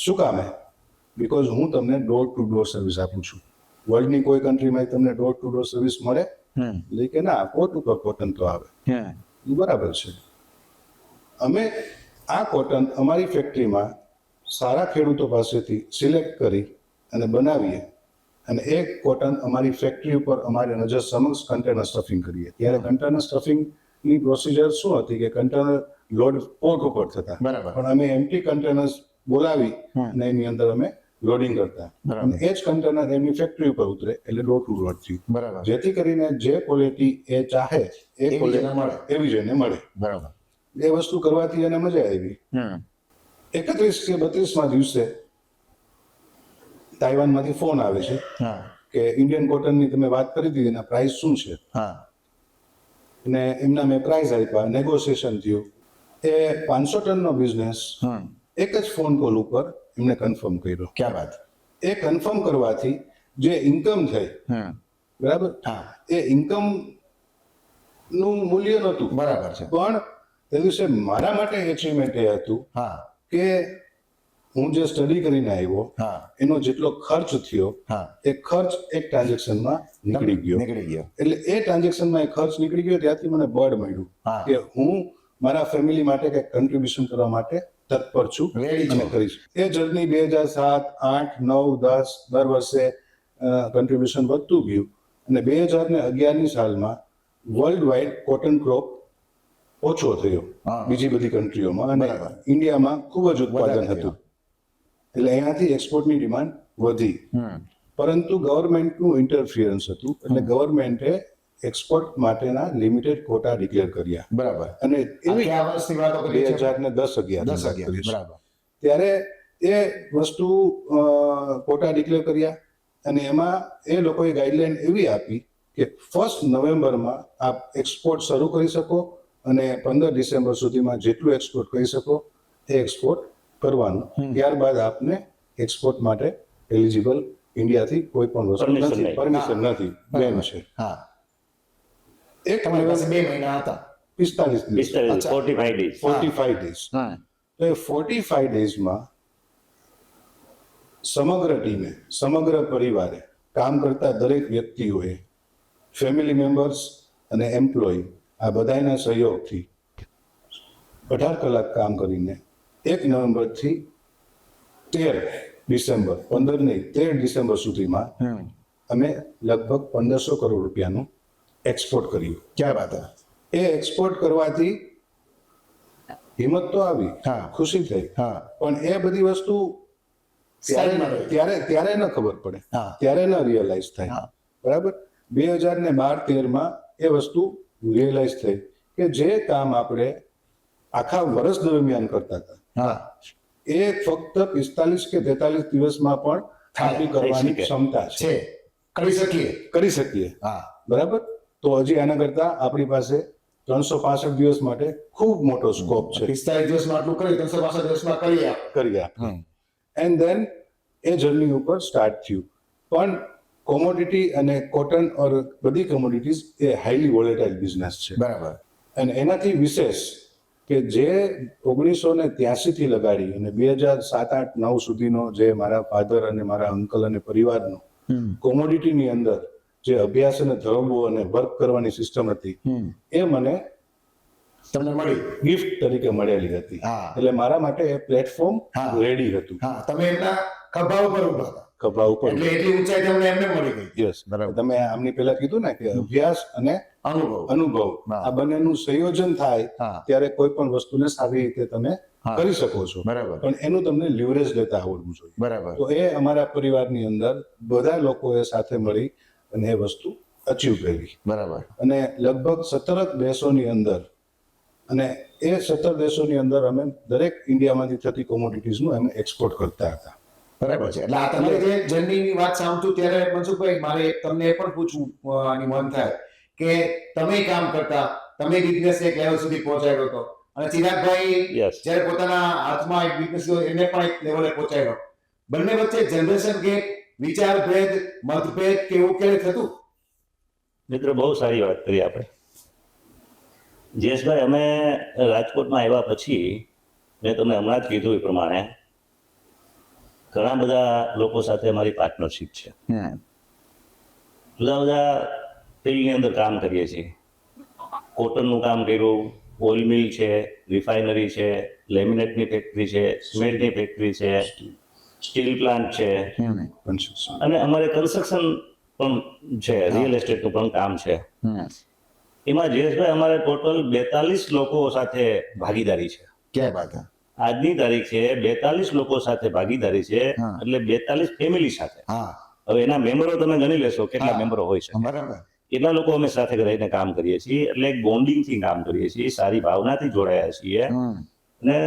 શું કામે? બીકોઝ હું તમને ડોર ટુ ડોર સર્વિસ આપું છું. વર્લ્ડની કોઈ કન્ટ્રીમાં તમને ડોર ટુ ડોર સર્વિસ મળે? એટલે કે ના, કોટ ઉપર કોટન તો આવે. બરાબર છે. અમે આ કોટન અમારી ફેક્ટરીમાં સારા ખેડૂતો પાસેથી સિલેક્ટ કરી અને બનાવીએ અને એ કોટન અમારી ફેક્ટરી ઉપર અમારી નજર સમક્ષ કન્ટેનર સ્ટફિંગ કરીએ. ત્યારે કન્ટેનર સ્ટફિંગની પ્રોસિજર શું હતી કે કન્ટેનર લોડ પોર્ટ ઉપર થતા,
બરાબર.
પણ અમે એમ્પ્ટી કન્ટેનર્સ બોલાવી અને એની અંદર અમે લોડિંગ કરતા
બરાબર.
અને એ જ કન્ટેનર એમની ફેક્ટરી ઉપર ઉતરે એટલે ડોર ટુ ડોર થયું,
બરાબર.
જેથી કરીને જે ક્વોલિટી એ ચાહે એ
એવી
ક્વોલિટી
જેને મળે.
એવી જ એને મળે.
બરાબર.
એ વસ્તુ કરવાથી એને મજા આવી. 31 કે 32માં દિવસે તાઇવાનમાંથી ફોન આવે છે
હા
કે ઇન્ડિયન કોટનની તમે વાત કરી હતી એના પ્રાઇસ શું છે,
હા
અને એમના મેં પ્રાઇસ આપ્યા, નેગોશિએશન થયું. એ 500 ટનનો બિઝનેસ એક જ ફોન કોલ ઉપર એમને કન્ફર્મ કર્યો.
ક્યાં વાત.
એ કન્ફર્મ કરવાથી જે ઇન્કમ થઈ, બરાબર,
હા
એ ઇન્કમ નું મૂલ્ય નહોતું,
બરાબર છે.
પણ તે દિવસે મારા માટે એચિવમેન્ટ એ હતું
હા
કે હું જે સ્ટડી કરીને આવ્યો
હા
એનો જેટલો ખર્ચ થયો
હા
એ ખર્ચ એક ટ્રાન્ઝેક્શનમાં નીકળી ગયો.
નીકળી ગયો.
એટલે એ ટ્રાન્ઝેક્શનમાં એ ખર્ચ નીકળી ગયો, ત્યાંથી મને બળ મળ્યું
હા.
કે હું મારા ફેમિલી માટે કંઈક કન્ટ્રીબ્યુશન કરવા માટે તત્પર છું
Ready છો.
અને કરીશ. એ જર્ની 2007, 8, 9, 10 દર વર્ષે કન્ટ્રીબ્યુશન વધતું ગયું અને 2011ની સાલમાં વર્લ્ડ વાઇડ કોટન ક્રોપ ઓછો થયો
હા.
બીજી બધી કન્ટ્રીઓમાં, અને
બરાબર.
ઇન્ડિયામાં ખૂબ જ ઉત્પાદન
વધારે થયો.
હતું. એટલે અહીંયાથી એક્સપોર્ટની ડિમાન્ડ વધી, પરંતુ ગવર્મેન્ટનું ઇન્ટરફિયરન્સ હતું. એટલે ગવર્મેન્ટે એક્સપોર્ટ માટેના લિમિટેડ કોટા ડિક્લેર કર્યા
બરાબર.
અને એવી
કયા વર્ષની વાતો કરી છે?
2010-11
બરાબર.
ત્યારે એ વસ્તુ કોટા ડિક્લેર કર્યા અને એમાં એ લોકોએ ગાઈડલાઈન એવી આપી કે 1 નવેમ્બરમાં આપ એક્સપોર્ટ શરૂ કરી શકો અને 15 ડિસેમ્બર સુધીમાં જેટલું એક્સપોર્ટ કરી શકો એ એક્સપોર્ટ કરવાનું. ત્યારબાદ આપને એક્સપોર્ટ માટે એલિજિબલ ઇન્ડિયાથી કોઈ પણ વસ્તુ
Permission
નથી,
નહીં.
પરમિશન નથી, બેન છે.
હા
એક
તમારી પાસે 2 મહિના હતા.
45 દિવસ,
45 days.
45 ડેઝ.
હા
તો એ 45 ડેઝમાં સમગ્ર ટીમે, સમગ્ર પરિવારે, કામ કરતા દરેક વ્યક્તિઓએ, ફેમિલી મેમ્બર્સ અને એમ્પ્લોય આ બધાના સહયોગથી 18 કલાક કામ કરીને 1 નવેમ્બરથી 13 ડિસેમ્બર, 15 નહીં 13 ડિસેમ્બર સુધીમાં અમે લગભગ 1500 કરોડ રૂપિયાનું એક્સપોર્ટ કર્યું.
ક્યાં વાત है?
એ એક્સપોર્ટ કરવાથી હિંમત તો આવી,
હા.
ખુશી થઈ,
હા
પણ એ બધી વસ્તુ
સાઈડમાં રહી.
ત્યારે ન ખબર પડે,
હા.
ત્યારે ન રિયલાઇઝ થાય.
હા.
બરાબર. 2012-13માં એ વસ્તુ રિયલાઇઝ થઈ કે જે કામ આપણે આખા વર્ષ દરમિયાન કરતા હતા
હા
એ ફક્ત 45 કે 43 દિવસમાં પણ આપણી કરવાની
શકે.
ક્ષમતા છે,
છે કરી શકીએ.
કરી શકીએ.
હા
બરાબર. તો હજી આના કરતા આપણી પાસે 365 દિવસ માટે ખૂબ મોટો સ્કોપ છે
45 દિવસમાં આટલું કરી 365 દિવસમાં કરીએ આપણે.
કરી આપણે. એન્ડ ધેન એ જર્ની ઉપર સ્ટાર્ટ થયું. પણ કોમોડિટી અને કોટન ઓર બધી કોમોડિટીઝ એ હાઈલી વોલેટાઇલ બિઝનેસ છે.
બરાબર.
અને એનાથી વિશેષ કે જે 1983 થી લગાડી અને 2007, 8, 9 સુધીનો જે મારા ફાધર અને મારા અંકલ અને પરિવારનો કોમોડિટીની અંદર જે અભ્યાસ અને ધરમો અને વર્ક કરવાની સિસ્ટમ હતી એ મને
તમને મળી.
ગિફ્ટ તરીકે મળેલી હતી.
હા.
એટલે મારા માટે એ પ્લેટફોર્મ
હા.
રેડી હતું.
હા તમે એમના ખભા ઉપર ઉભા હતા
ખભા ઉપર.
એટલે એટલી ઊંચાઈ તમને એમને મળી ગઈ.
યસ.
બરાબર.
તમે આમની પહેલા કીધું ને કે અભ્યાસ અને
અનુભવ.
અનુભવ
હા.
આ બંનેનું સંયોજન થાય
હા.
ત્યારે કોઈ પણ વસ્તુને સારી રીતે તમે
હા.
કરી શકો છો.
બરાબર.
પણ એનું તમને લિવરેજ લેતા આવડવું જોઈએ.
બરાબર.
તો એ અમારા પરિવારની અંદર બધા લોકોએ સાથે મળી અને એ વસ્તુ અચીવ કરી.
બરાબર.
અને લગભગ 17 દેશોની અંદર, અને એ 17 દેશોની અંદર અમે દરેક ઇન્ડિયામાંથી થતી કોમોડિટીઝનું અમે એક્સપોર્ટ કરતા હતા.
બરાબર છે. એટલે આ તમારી જે જર્નીની વાત સાંભળું ત્યારે મનસુખભાઈ મારે તમને એ પણ પૂછવું આની મન થાય કે તમે કામ કરતા, તમે બિઝનેસ એક લેવલ સુધી પહોંચાડ્યો હતો અને ચિરાગભાઈ
Yes.
જ્યારે પોતાના હાથમાં એક બિઝનેસ એને પણ એક લેવલે પહોંચાડ્યો. બંને વચ્ચે જનરેશન ગેપ, વિચાર ભેદ, મતભેદ કે એવું ક્યારે થતું?
મિત્રો બહુ સારી વાત કરી આપણે. જયેશભાઈ, અમે રાજકોટમાં આવ્યા પછી મેં તમને હમણાં જ કીધું એ પ્રમાણે ઘણા બધા લોકો સાથે અમારી પાર્ટનરશિપ છે. જુદા જુદા ફિલ્ડની અંદર કામ કરીએ છીએ. કોટનનું કામ કર્યું, ઓઇલ મિલ છે, રિફાઇનરી છે, લેમિનેટની ફેક્ટરી છે, સિમેન્ટની ફેક્ટરી છે, સ્ટીલ પ્લાન્ટ છે,
કન્સ્ટ્રક્શન
અને અમારે કન્સ્ટ્રક્શન પણ છે, રિયલ એસ્ટેટનું પણ કામ છે. એમાં જયેશભાઈ અમારે ટોટલ 42 લોકો સાથે ભાગીદારી છે.
क्या बात है.
આજની તારીખ છે 42 લોકો સાથે ભાગીદારી છે,
હા.
એટલે 42 ફેમિલી સાથે.
हाँ
હવે એના મેમ્બરો તમે ગણી લેશો કેટલા
હા.
મેમ્બરો હોય છે.
बराबर.
એટલા લોકો અમે સાથે રહીને કામ કરીએ છીએ, એટલે એક બોન્ડિંગ થી કામ કરીએ છીએ, સારી ભાવનાથી જોડાયા છીએ અને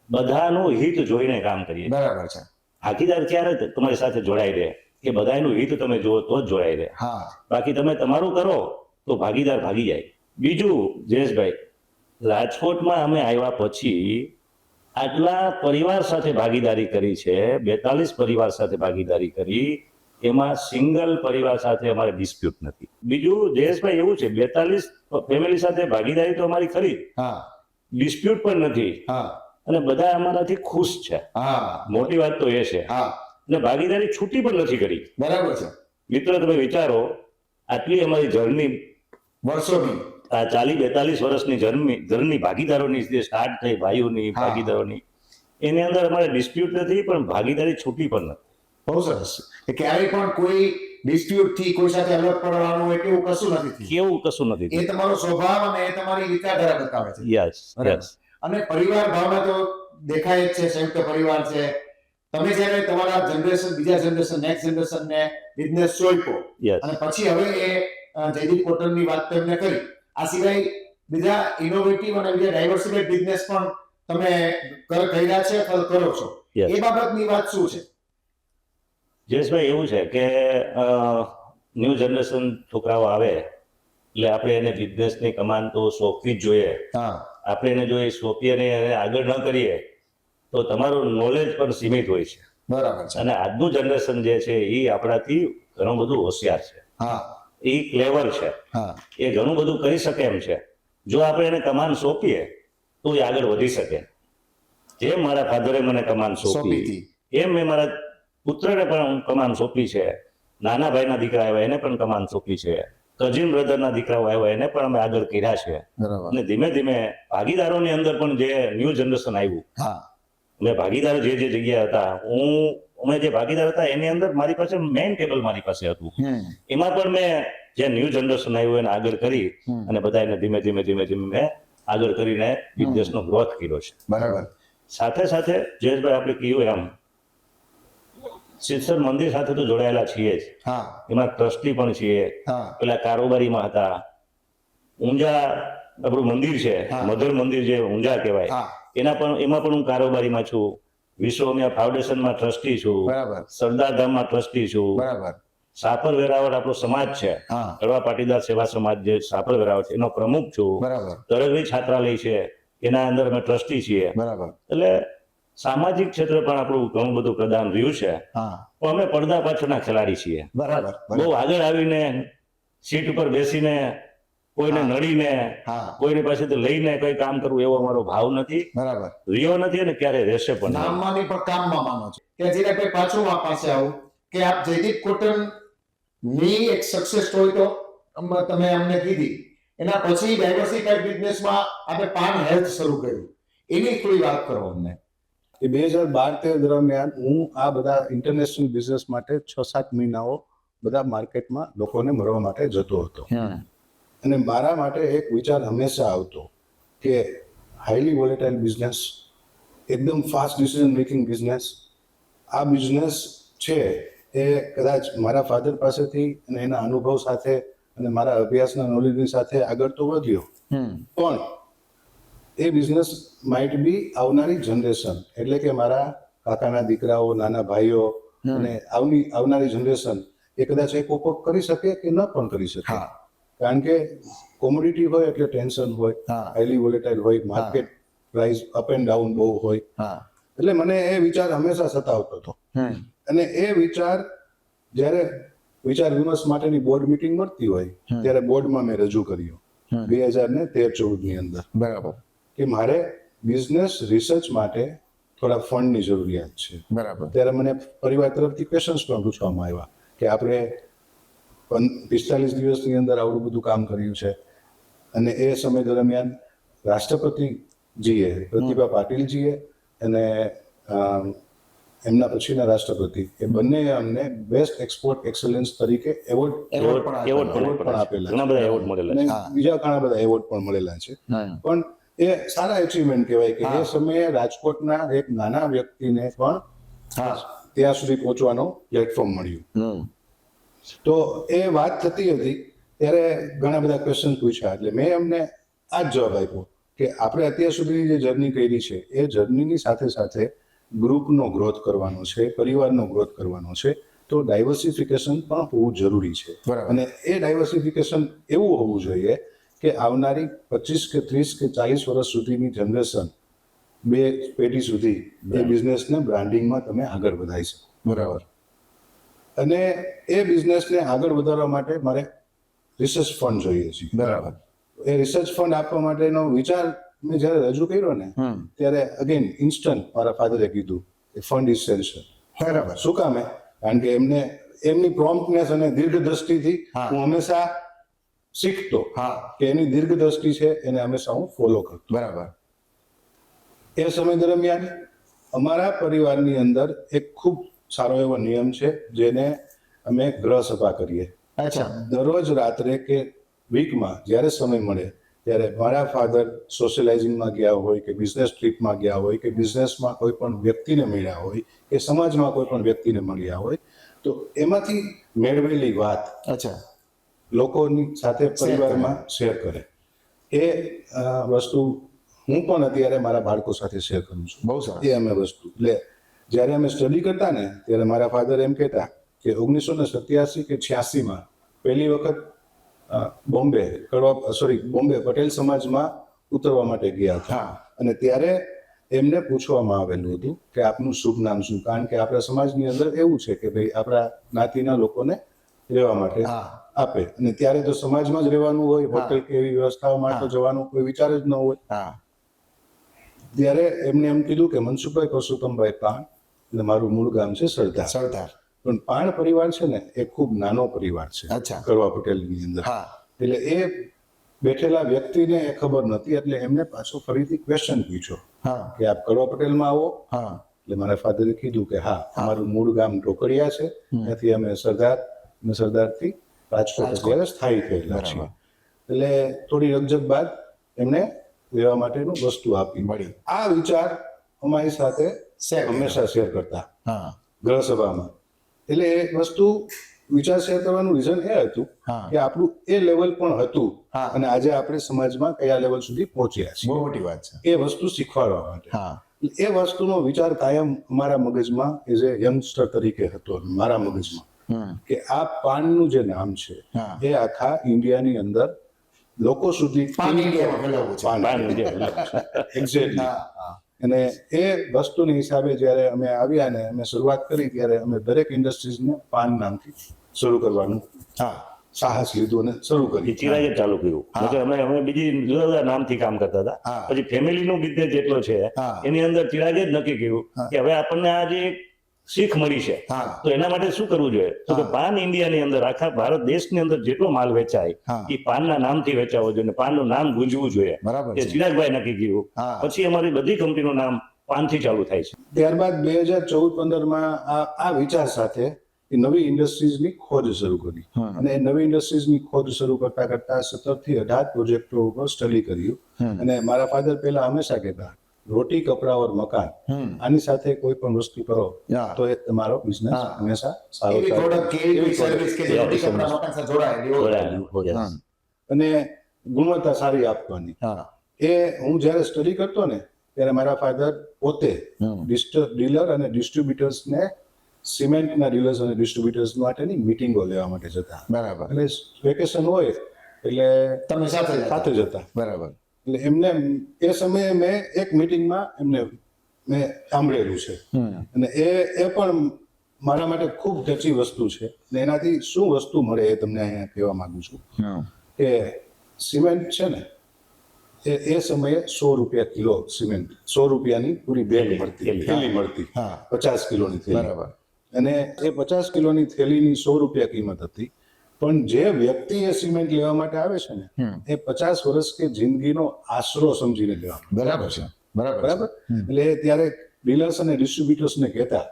બધાનું હિત જોઈને કામ કરીએ છીએ.
बराबर છે.
ભાગીદાર ક્યારે તમારી સાથે જોડાઈ રહે કે બધાનું હિત તમે જુઓ તો જ જોડાઈ રહે.
हाँ
બાકી તમે તમારું કરો તો ભાગીદાર ભાગી જાય. બીજું જયેશભાઈ, રાજકોટમાં અમે આવ્યા પછી આટલા પરિવાર સાથે ભાગીદારી કરી છે, 42 પરિવાર સાથે ભાગીદારી કરી, એમાં સિંગલ પરિવાર સાથે અમારે ડિસ્પ્યુટ નથી. બીજું જયેશભાઈ એવું છે, 42 ફેમિલી સાથે ભાગીદારી તો અમારી ખરી,
हाँ
ડિસ્પ્યુટ પણ નથી,
हाँ
અને બધા અમારાથી ખુશ છે.
हाँ
મોટી વાત તો એ છે.
हाँ
અને ભાગીદારી છૂટી પણ નથી કરી.
बराबर છે.
મિત્ર તમે વિચારો, આટલી અમારી જર્ની,
વર્ષોની.
આ 40-42 વર્ષની જર્ની ભાગીદારોની જે સ્ટાર્ટ થઈ, ભાઈઓની
હા.
ભાગીદારોની, એની અંદર અમારે ડિસ્પ્યુટ નથી, પણ ભાગીદારી છૂટી પણ નથી.
બહુ સરસ. કે ક્યારેય પણ કોઈ ડિસ્પ્યુટ થી કોઈ સાથે અલગ પડવાનું હોય કેવું કશું નથી થયું.
કેવું કશું નથી.
એ તમારો સ્વભાવ અને એ તમારી વિચારધારા બતાવે છે.
યસ
બરાબર.
યસ
અને પરિવાર ભાવના તો દેખાય જ છે, સંયુક્ત પરિવાર છે. તમે જ્યારે તમારા જનરેશન, બીજા જનરેશન, નેક્સ્ટ જનરેશન ને બિઝનેસ સોંપ્યો
યસ
અને પછી હવે એ જયદીપ કોટનની વાત તો એમને કરી, આ સિવાય બીજા ઇનોવેટિવ અને બીજા ડાયવર્સિફાઈડ બિઝનેસ પણ તમે કર્યા છે અથવા કરો છો.
Yes.
એ બાબતની વાત શું છે?
જયેશભાઈ એવું છે કે ન્યૂ જનરેશન છોકરાઓ આવે એટલે આપણે એને બિઝનેસની કમાન તો સોંપવી જ જોઈએ.
હા
આપણે એને જો એ સોંપીએ ને એને આગળ ન કરીએ તો તમારું નોલેજ પણ સીમિત હોય છે.
બરાબર છે.
અને આજનું જનરેશન જે છે એ આપણાથી ઘણું બધું હોશિયાર છે,
હા
એ ક્લેવર છે,
હા
એ ઘણું બધું કરી શકે એમ છે. જો આપણે એને કમાન સોંપીએ તો એ આગળ વધી શકે. જેમ મારા ફાધરે મને કમાન
સોંપી
સોંપી,
હતી.
એમ મેં મારા પુત્રને પણ કમાન સોંપી છે. નાના ભાઈના દીકરા આવ્યા એને પણ કમાન સોંપી છે. કઝિન બ્રધરના દીકરાઓ આવ્યા એને પણ અમે આગળ કર્યા છે.
બરાબર.
અને ધીમે ધીમે ભાગીદારોની અંદર પણ જે ન્યૂ જનરેશન આવ્યું,
હા
અમે ભાગીદાર જે જગ્યાએ હતા, અમે જે ભાગીદાર હતા એની અંદર મારી પાસે મેઇન ટેબલ મારી પાસે હતું. એમાં પણ મેં જે ન્યૂ જનરેશન આવ્યું એને આગળ કરી અને બધા એને ધીમે ધીમે મેં આગળ કરીને બિઝનેસનો ગ્રોથ કર્યો છે.
બરાબર.
સાથે સાથે જયેશભાઈ આપણે કહ્યું એમ સિદ્ધસર મંદિર સાથે તો જોડાયેલા છીએ જ,
હા
એમાં ટ્રસ્ટી પણ છીએ.
હા
પેલા કારોબારીમાં હતા. ઊંઝા આપણું મંદિર છે,
હા.
મધર મંદિર જે ઊંઝા કહેવાય,
હા
એમાં પણ હું કારોબારીમાં છું. વિશ્વમિયા ફાઉન્ડેશનમાં ટ્રસ્ટી છું.
બરાબર.
સરદારધામમાં ટ્રસ્ટી છું.
બરાબર.
સાપર વેરાવળ આપણો સમાજ છે,
હા
કડવા પાટીદાર સેવા સમાજ જે સાપર વેરાવળ છે એનો પ્રમુખ છું.
બરાબર.
તરગડી છાત્રાલય છે એના અંદર અમે ટ્રસ્ટી છીએ.
બરાબર.
એટલે સામાજિક ક્ષેત્રે પણ આપણું ઘણું બધું પ્રદાન રહ્યું છે.
હા
પણ અમે પડદા પાછળના ખેલાડી છીએ.
બરાબર.
બહુ આગળ આવીને સીટ ઉપર બેસીને કોઈને
હા.
નડીને
હા
કોઈની પાસેથી લઈને કઈ કામ કરવું એવો અમારો ભાવ નથી,
બરાબર.
રહ્યો નથી અને ક્યારે રહેશે પણ નહીં.
નામમાંની પણ કામમાં માનો છો. કે જીરાભાઈ પાછું આ પાસે આવું કે આપ જયદીપ કોટન ની એક સક્સેસ સ્ટોરી તો તમે અમને કીધી, એના પછી ડાયવર્સિફાઈડ બિઝનેસમાં આપણે પાન હેલ્થ શરૂ કર્યું, એની થોડી વાત કરો અમને.
એ 2012-13 દરમિયાન હું આ બધા ઇન્ટરનેશનલ બિઝનેસ માટે 6-7 મહિનાઓ બધા માર્કેટમાં લોકોને મળવા માટે જતો હતો. અને મારા માટે એક વિચાર હંમેશા આવતો કે હાઈલી વોલેટાઇલ બિઝનેસ, એકદમ ફાસ્ટ ડિસિઝન મેકિંગ બિઝનેસ, આ બિઝનેસ છે એ કદાચ મારા ફાધર પાસેથી અને એના અનુભવ સાથે અને મારા અભ્યાસના નોલેજની સાથે આગળ તો વધ્યો, પણ એ બિઝનેસ માઇટ બી આવનારી જનરેશન એટલે કે મારા કાકાના દીકરાઓ, નાના ભાઈઓ અને આવનારી જનરેશન એ કદાચ એક ઉપભોગ કરી શકે કે ન પણ કરી શકે. કારણ કે કોમોડિટી હોય એટલે ટેન્શન હોય, હાઈલી વોલેટાઇલ હોય, market price up and down બહુ હોય. એટલે મને એ વિચાર હંમેશા સતાવતો હતો. અને એ વિચાર જ્યારે વિચાર વિમર્શ માટેની બોર્ડ મીટિંગ મળતી હોય ત્યારે બોર્ડમાં મેં રજૂ કર્યો 2013-14 ની અંદર.
બરાબર.
કે મારે બિઝનેસ રિસર્ચ માટે થોડા ફંડની જરૂરિયાત છે.
બરાબર.
ત્યારે મને પરિવાર તરફથી ક્વેશ્ચન્સ પણ પૂછવામાં આવ્યા કે આપણે 45 દિવસની અંદર આવડું બધું કામ કર્યું છે અને એ સમય દરમિયાન રાષ્ટ્રપતિ જીએ, પ્રતિભા પાટીલજીએ અને એમના પછીના રાષ્ટ્રપતિ એ બંને અમને બેસ્ટ એક્સપોર્ટ એક્સલન્સ તરીકે એવોર્ડ પણ આપેલા
ઘણા બધા એવોર્ડ મળેલા
અને
છે.
બીજા ઘણા બધા એવોર્ડ પણ મળેલા છે. પણ એ સારા અચીવમેન્ટ કહેવાય કે એ સમયે રાજકોટના એક નાના વ્યક્તિને પણ ત્યાં સુધી પહોંચવાનો પ્લેટફોર્મ મળ્યું. તો એ વાત થતી હતી ત્યારે ઘણા બધા ક્વેશ્ચન પૂછ્યા, એટલે મેં એમને આ જ જવાબ આપ્યો કે આપણે અત્યાર સુધીની જે જર્ની કરી છે એ જર્નીની સાથે સાથે ગ્રુપનો ગ્રોથ કરવાનો છે, પરિવારનો ગ્રોથ કરવાનો છે, તો ડાયવર્સિફિકેશન પણ હોવું જરૂરી છે.
બરાબર.
અને એ ડાયવર્સિફિકેશન એવું હોવું જોઈએ કે આવનારી 25 કે 30 કે 40 વર્ષ સુધીની જનરેશન, 2 પેઢી સુધી એ બિઝનેસને બ્રાન્ડિંગમાં તમે આગળ વધારી શકો.
બરાબર.
અને એ બિઝનેસને આગળ વધારવા માટે મારે રિસર્ચ ફંડ જોઈએ છે.
બરાબર.
એ રિસર્ચ ફંડ આપવા માટેનો વિચાર મેં જ્યારે રજૂ કર્યો ને ત્યારે અગેન ઇન્સ્ટન્ટ મારા ફાધરે કીધું કે ફંડ ઇઝ સેન્સર.
બરાબર.
શું કામે? કારણ કે એમની પ્રોમ્પ્ટનેસ અને દીર્ઘદ્રષ્ટિથી હું હંમેશા શીખતો કે એની દીર્ઘદ્રષ્ટિ છે એને હંમેશા હું ફોલો કરતો.
બરાબર.
એ સમય દરમિયાન અમારા પરિવારની અંદર એક ખૂબ સારો એવો નિયમ છે જેને અમે ગ્રહ સભા કરીએ.
અચ્છા.
દરરોજ રાત્રે કે વીકમાં જ્યારે સમય મળે ત્યારે મારા ફાધર સોશિયલાઇઝિંગમાં ગયા હોય કે બિઝનેસ ટ્રીપમાં ગયા હોય કે બિઝનેસમાં કોઈ પણ વ્યક્તિને મળ્યા હોય કે સમાજમાં કોઈ પણ વ્યક્તિને મળ્યા હોય તો એમાંથી મેળવેલી વાત
અચ્છા.
લોકોની સાથે પરિવારમાં શેર કરે. એ વસ્તુ હું પણ અત્યારે મારા બાળકો સાથે શેર કરું છું.
બહુ સરસ.
એ અમે વસ્તુ એટલે જ્યારે અમે સ્ટડી કરતા ને ત્યારે મારા ફાધર એમ કહેતા કે 1987 કે 86માં પહેલી વખત બોમ્બે પટેલ સમાજમાં ઉતરવા માટે ગયા હતા. અને ત્યારે એમને પૂછવામાં આવેલું હતું કે આપનું શુભ નામ શું, કારણ કે આપણા સમાજની અંદર એવું છે કે ભાઈ આપણા જ્ઞાતિના લોકોને રહેવા માટે આપે, અને ત્યારે તો સમાજમાં જ રહેવાનું હોય, હોટેલ કે એવી વ્યવસ્થાઓમાં તો જવાનું કોઈ વિચાર જ ન હોય. ત્યારે એમને એમ કીધું કે મનસુખભાઈ પરસોત્તમભાઈ પાણ, એટલે મારું મૂળ ગામ છે સરદાર.
સરદાર.
પણ પાણ પરિવાર છે ને એ ખૂબ નાનો પરિવાર છે
અચ્છા.
કડવા પટેલની અંદર. એટલે એ બેઠેલા વ્યક્તિને એ ખબર નથી, એટલે એમને પાછો ફરીથી ક્વેશ્ચન પૂછ્યો કે આપ કડવા પટેલમાં આવો? એટલે મારા ફાધરે કીધું કે હા, અમારું મૂળ ગામ ઢોકળિયા છે, ત્યાંથી અમે સરદારથી રાજકોટ અત્યારે સ્થાયી થયેલા છીએ. એટલે થોડી રકઝક બાદ એમને રહેવા માટેનું વસ્તુ આપી મળી. આ વિચાર અમારી સાથે હંમેશા શેર કરતા ગ્રહ સભામાં. એટલે એ વસ્તુ વિચાર શેર કરવાનું રીઝન એ હતું કે આપણું એ લેવલ પણ હતું અને આજે આપણે સમાજમાં કયા લેવલ સુધી પહોંચ્યા છીએ.
બહુ મોટી વાત છે.
એ વસ્તુ શીખવાડવા માટે. એ વસ્તુનો વિચાર કાયમ અમારા મગજમાં એઝ એ યંગસ્ટર તરીકે હતો મારા મગજમાં કે આ પાનનું જે નામ છે એ આખા ઇન્ડિયાની અંદર લોકો સુધી એક્ઝેક્ટલી. અને એ વસ્તુની હિસાબે જ્યારે અમે આવ્યા ને અમે શરૂઆત કરી ત્યારે અમે દરેક ઇન્ડસ્ટ્રીઝને પાન નામથી શરૂ કરવાનું સાહસ લીધું અને શરૂ કરી.
ચિરાગે ચાલુ કર્યું. અમે બીજી જુદા જુદા નામથી કામ કરતા હતા. પછી ફેમિલીનું બિઝનેસ જેટલો છે એની અંદર ચિરાગે જ નક્કી કર્યું કે હવે આપણને આ જે શીખ મળી છે તો એના માટે શું કરવું જોઈએ, તો કે પાન ઇન્ડિયાની અંદર આખા ભારત દેશની અંદર જેટલો માલ વેચાય એ પાનના નામથી વેચાવો જોઈએ, પાનનું નામ ગુંજવું જોઈએ. એ ચિરાગભાઈ નક્કી કર્યું. પછી અમારી બધી કંપનીનું નામ પાનથી ચાલુ થાય છે.
ત્યારબાદ 2014-15માં આ વિચાર સાથે નવી ઇન્ડસ્ટ્રીઝની ખોજ શરૂ કરી અને નવી ઇન્ડસ્ટ્રીઝની ખોજ શરૂ કરતા કરતા 17 થી 18 પ્રોજેક્ટો ઉપર સ્ટડી કર્યું. અને મારા ફાધર પહેલા હંમેશા કહેતા રોટી કપડા ઓર મકાન, આની સાથે કોઈ પણ વસ્તુ કરો તો એ તમારો બિઝનેસ હંમેશા સારો અને ગુણવત્તા સારી આપવાની. એ હું જ્યારે સ્ટડી કરતો ને ત્યારે મારા ફાધર પોતે ડીલર અને ડિસ્ટ્રીબ્યુટર્સને સિમેન્ટના ડીલર્સ અને ડિસ્ટ્રીબ્યુટર્સ માટેની મીટિંગો લેવા માટે જતા.
બરાબર.
એટલે વેકેશન હોય એટલે તમે સાથે જતા.
બરાબર.
એટલે એમને એ સમયે મેં એક મીટિંગમાં એમને મેં સાંભળેલું છે અને એ પણ મારા માટે ખૂબ ટચી વસ્તુ છે. અને એનાથી શું વસ્તુ મળે એ તમને અહીંયા કહેવા માંગુ છું કે સિમેન્ટ છે ને એ સમયે 100 રૂપિયા કિલો સિમેન્ટ, 100 રૂપિયાની પૂરી બેગ મળતી, થેલી મળતી, 50 કિલોની થેલી. બરાબર. અને એ 50 કિલોની થેલીની 100 રૂપિયા કિંમત હતી. પણ જે વ્યક્તિ એ સિમેન્ટ લેવા માટે આવે છે ને એ 50 વર્ષ કે જિંદગીનો આશરો સમજીને લેવા
બરાબર છે, બરાબર
બરાબર. એટલે ત્યારે ડીલર્સ અને ડિસ્ટ્રીબ્યુટર્સને કહેતા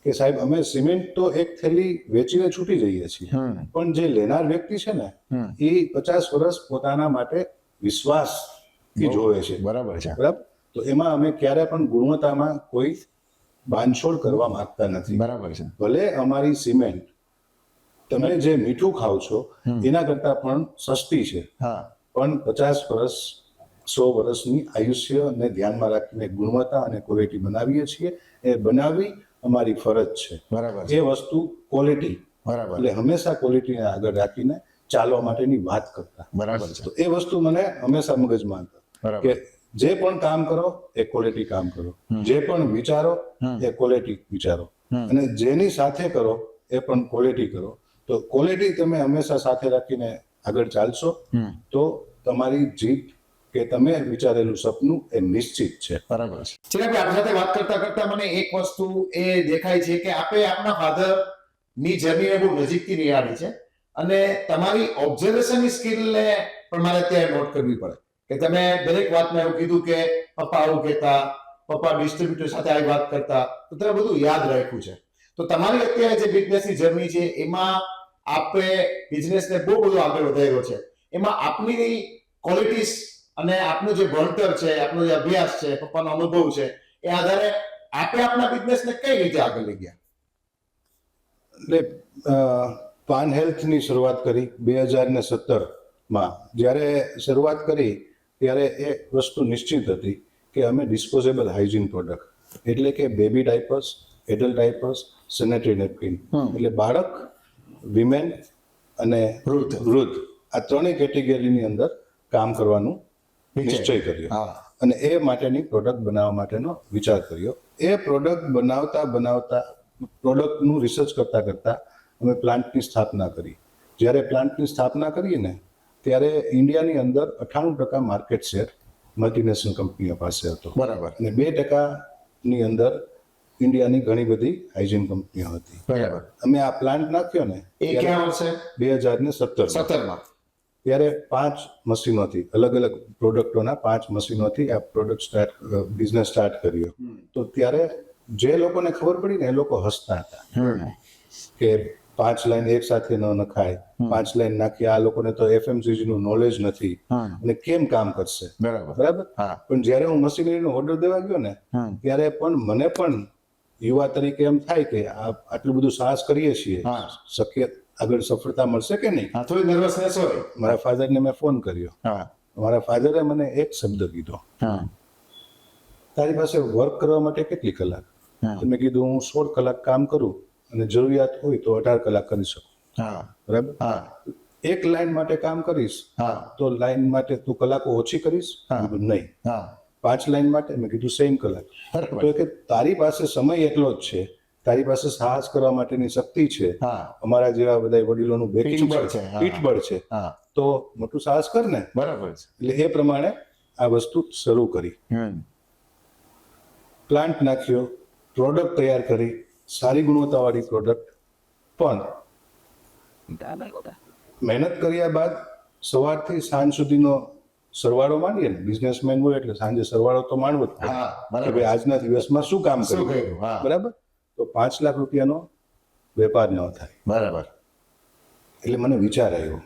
કે સાહેબ અમે સિમેન્ટ તો એક થેલી વેચીને છૂટી જઈએ છીએ, પણ જે લેનાર વ્યક્તિ છે ને એ 50 વર્ષ પોતાના માટે વિશ્વાસથી જોવે છે.
બરાબર છે,
બરાબર. તો એમાં અમે ક્યારે પણ ગુણવત્તામાં કોઈ બાંધછોડ કરવા માંગતા નથી.
બરાબર છે.
ભલે અમારી સિમેન્ટ તમે જે મીઠું ખાવ છો એના કરતા પણ સસ્તી છે,
હા,
પણ 50 વર્ષ 100 વર્ષની આયુષ્યને ધ્યાનમાં રાખીને ગુણવત્તા અને ક્વોલિટી બનાવીએ છીએ. એ બનાવવી અમારી ફરજ છે.
બરાબર છે,
એ વસ્તુ ક્વોલિટી,
બરાબર,
એટલે હંમેશા ક્વોલિટીને આગળ રાખીને ચાલવા માટેની વાત કરતા.
બરાબર છે,
તો એ વસ્તુ મને હંમેશા મગજમાં હતા
બરાબર,
કે જે પણ કામ કરો એ ક્વોલિટી કામ કરો, જે પણ વિચારો એ ક્વોલિટી વિચારો, અને જેની સાથે કરો એ પણ ક્વોલિટી કરો. તો ક્વોલિટી તમે હંમેશા સાથે રાખીને આગળ ચાલશો તો તમારી જીત કે તમે વિચારેલું સપનું એ નિશ્ચિત છે.
બરાબર છે. ચિરાગભાઈ, આપની સાથે વાત કરતા કરતા મને એક વસ્તુ એ દેખાય છે કે આપે આપના ફાધર ની જર્નીને બહુ નજીકથી નિહાળી છે, અને તમારી ઓબ્ઝર્વેશનની સ્કિલને પણ મારે ત્યાં નોટ કરવી પડે કે તમે દરેક વાતમાં એવું કીધું કે પપ્પા આવું કહેતા, પપ્પા ડિસ્ટ્રીબ્યુટર સાથે આવી વાત કરતા, તો તમે બધું યાદ રાખ્યું છે. તો તમારી અત્યારે જે બિઝનેસની જર્ની છે એમાં આપે બિઝનેસને બહુ બધું આગળ વધાર્યો છે. એમાં આપની ક્વોલિટીઝ અને આપનું જે ભણતર છે, આપનો જે અભ્યાસ છે, પપ્પાનો અનુભવ છે, એ આધારે આપે આપના બિઝનેસને કઈ રીતે આગળ લઈ ગયા?
એટલે પાન હેલ્થની શરૂઆત કરી 2017માં. જ્યારે શરૂઆત કરી ત્યારે એ વસ્તુ નિશ્ચિત હતી કે અમે ડિસ્પોઝેબલ હાઇજીન પ્રોડક્ટ, એટલે કે baby diapers, adult diapers, sanitary napkin, એટલે બાળક, વિમેન અને વૃદ્ધ, આ ત્રણેય કેટેગરીની અંદર કામ કરવાનું નિશ્ચય કર્યો.
હા,
અને એ માટેની પ્રોડક્ટ બનાવવા માટેનો વિચાર કર્યો. એ પ્રોડક્ટ બનાવતા પ્રોડક્ટનું રિસર્ચ કરતા અમે પ્લાન્ટની સ્થાપના કરી. જ્યારે પ્લાન્ટની સ્થાપના કરી ને ત્યારે ઇન્ડિયાની અંદર 98% માર્કેટ શેર મલ્ટીનેશનલ કંપનીઓ પાસે હતો,
બરાબર,
અને 2%ની અંદર ઇન્ડિયાની ઘણી બધી હાઇજીન કંપનીઓ હતી.
બરાબર.
અમે આ પ્લાન્ટ નાખ્યો ને
એ ક્યાં વર્ષે?
2017.
17માં.
ત્યારે 5 મશીનોથી, અલગ અલગ પ્રોડક્ટોના 5 મશીનોથી આ પ્રોડક્ટ બિઝનેસ સ્ટાર્ટ કર્યો. તો ત્યારે જે લોકોને ખબર પડી ને એ લોકો હસતા હતા કે 5 લાઈન એક સાથે ન નખાય, 5 લાઈન નાખી, આ લોકોને તો એફએમસીજી નું નોલેજ નથી અને કેમ કામ કરશે. બરાબર. પણ જ્યારે હું મશીનરીનો ઓર્ડર દેવા ગયો ને ત્યારે પણ મને પણ યુવા તરીકે એમ થાય કે આટલું બધું સાહસ કરીએ છીએ, શક્ય આગળ સફળતા મળશે કે નહીં.
થોડી નર્વસનેસ હોય.
મારા ફાધરને મેં ફોન કર્યો. મારા ફાધરે મને એક શબ્દ કીધો, તારી પાસે વર્ક કરવા માટે કેટલી કલાક? તો મેં કીધું હું 16 કલાક કામ કરું અને જરૂરિયાત હોય તો 18 કલાક કરી શકું. બરાબર. એક લાઈન માટે કામ કરીશ તો લાઈન માટે તું કલાકો ઓછી કરીશ? નહીં. 5 લાઈન માટે? મેં કીધું સેમ કલાક. તો કે તારી પાસે સમય એટલો જ છે, તારી પાસે સાહસ કરવા માટેની શક્તિ છે, અમારા જેવા બધા વડીલોનું બેકિંગ છે, પીઠબળ છે, તો મોટું સાહસ કર ને.
બરાબર.
એટલે એ પ્રમાણે આ વસ્તુ શરૂ કરી. પ્લાન્ટ નાખ્યો, પ્રોડક્ટ તૈયાર કરી, સારી ગુણવત્તાવાળી પ્રોડક્ટ. પણ મહેનત કર્યા બાદ સવારથી સાંજ સુધીનો સરવાળો માંડીએ ને, બિઝનેસમેન હોય એટલે સાંજે સરવાળો તો માંડવો જ પડે કે ભાઈ આજના દિવસમાં શું કામ કર્યું. બરાબર. તો 5 લાખ રૂપિયાનો વેપાર ન થાય.
બરાબર.
એટલે મને વિચાર આવ્યો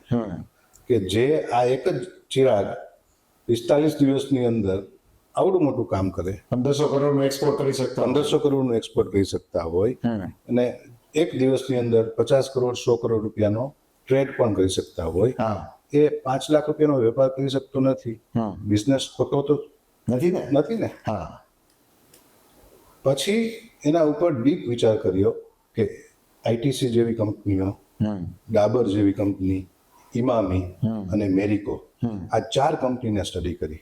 કે જે આ એક જ ચિરાગ 45 દિવસની અંદર આવડું મોટું કામ કરે,
1500 કરોડનું એક્સપોર્ટ કરી શકતા,
1500 કરોડનું એક્સપોર્ટ કરી શકતા હોય, અને એક દિવસની અંદર 50 કરોડ 100 કરોડ રૂપિયાનો ટ્રેડ પણ કરી શકતા હોય, એ 5 લાખ રૂપિયાનો વેપાર કરી શકતો નથી. બિઝનેસ ખોટો તો નથી ને. પછી એના ઉપર ડીપ વિચાર કર્યો કે આઈટીસી જેવી કંપનીઓ, ડાબર જેવી કંપની, ઇમામી અને મેરિકો, આ 4 કંપનીને સ્ટડી કરી.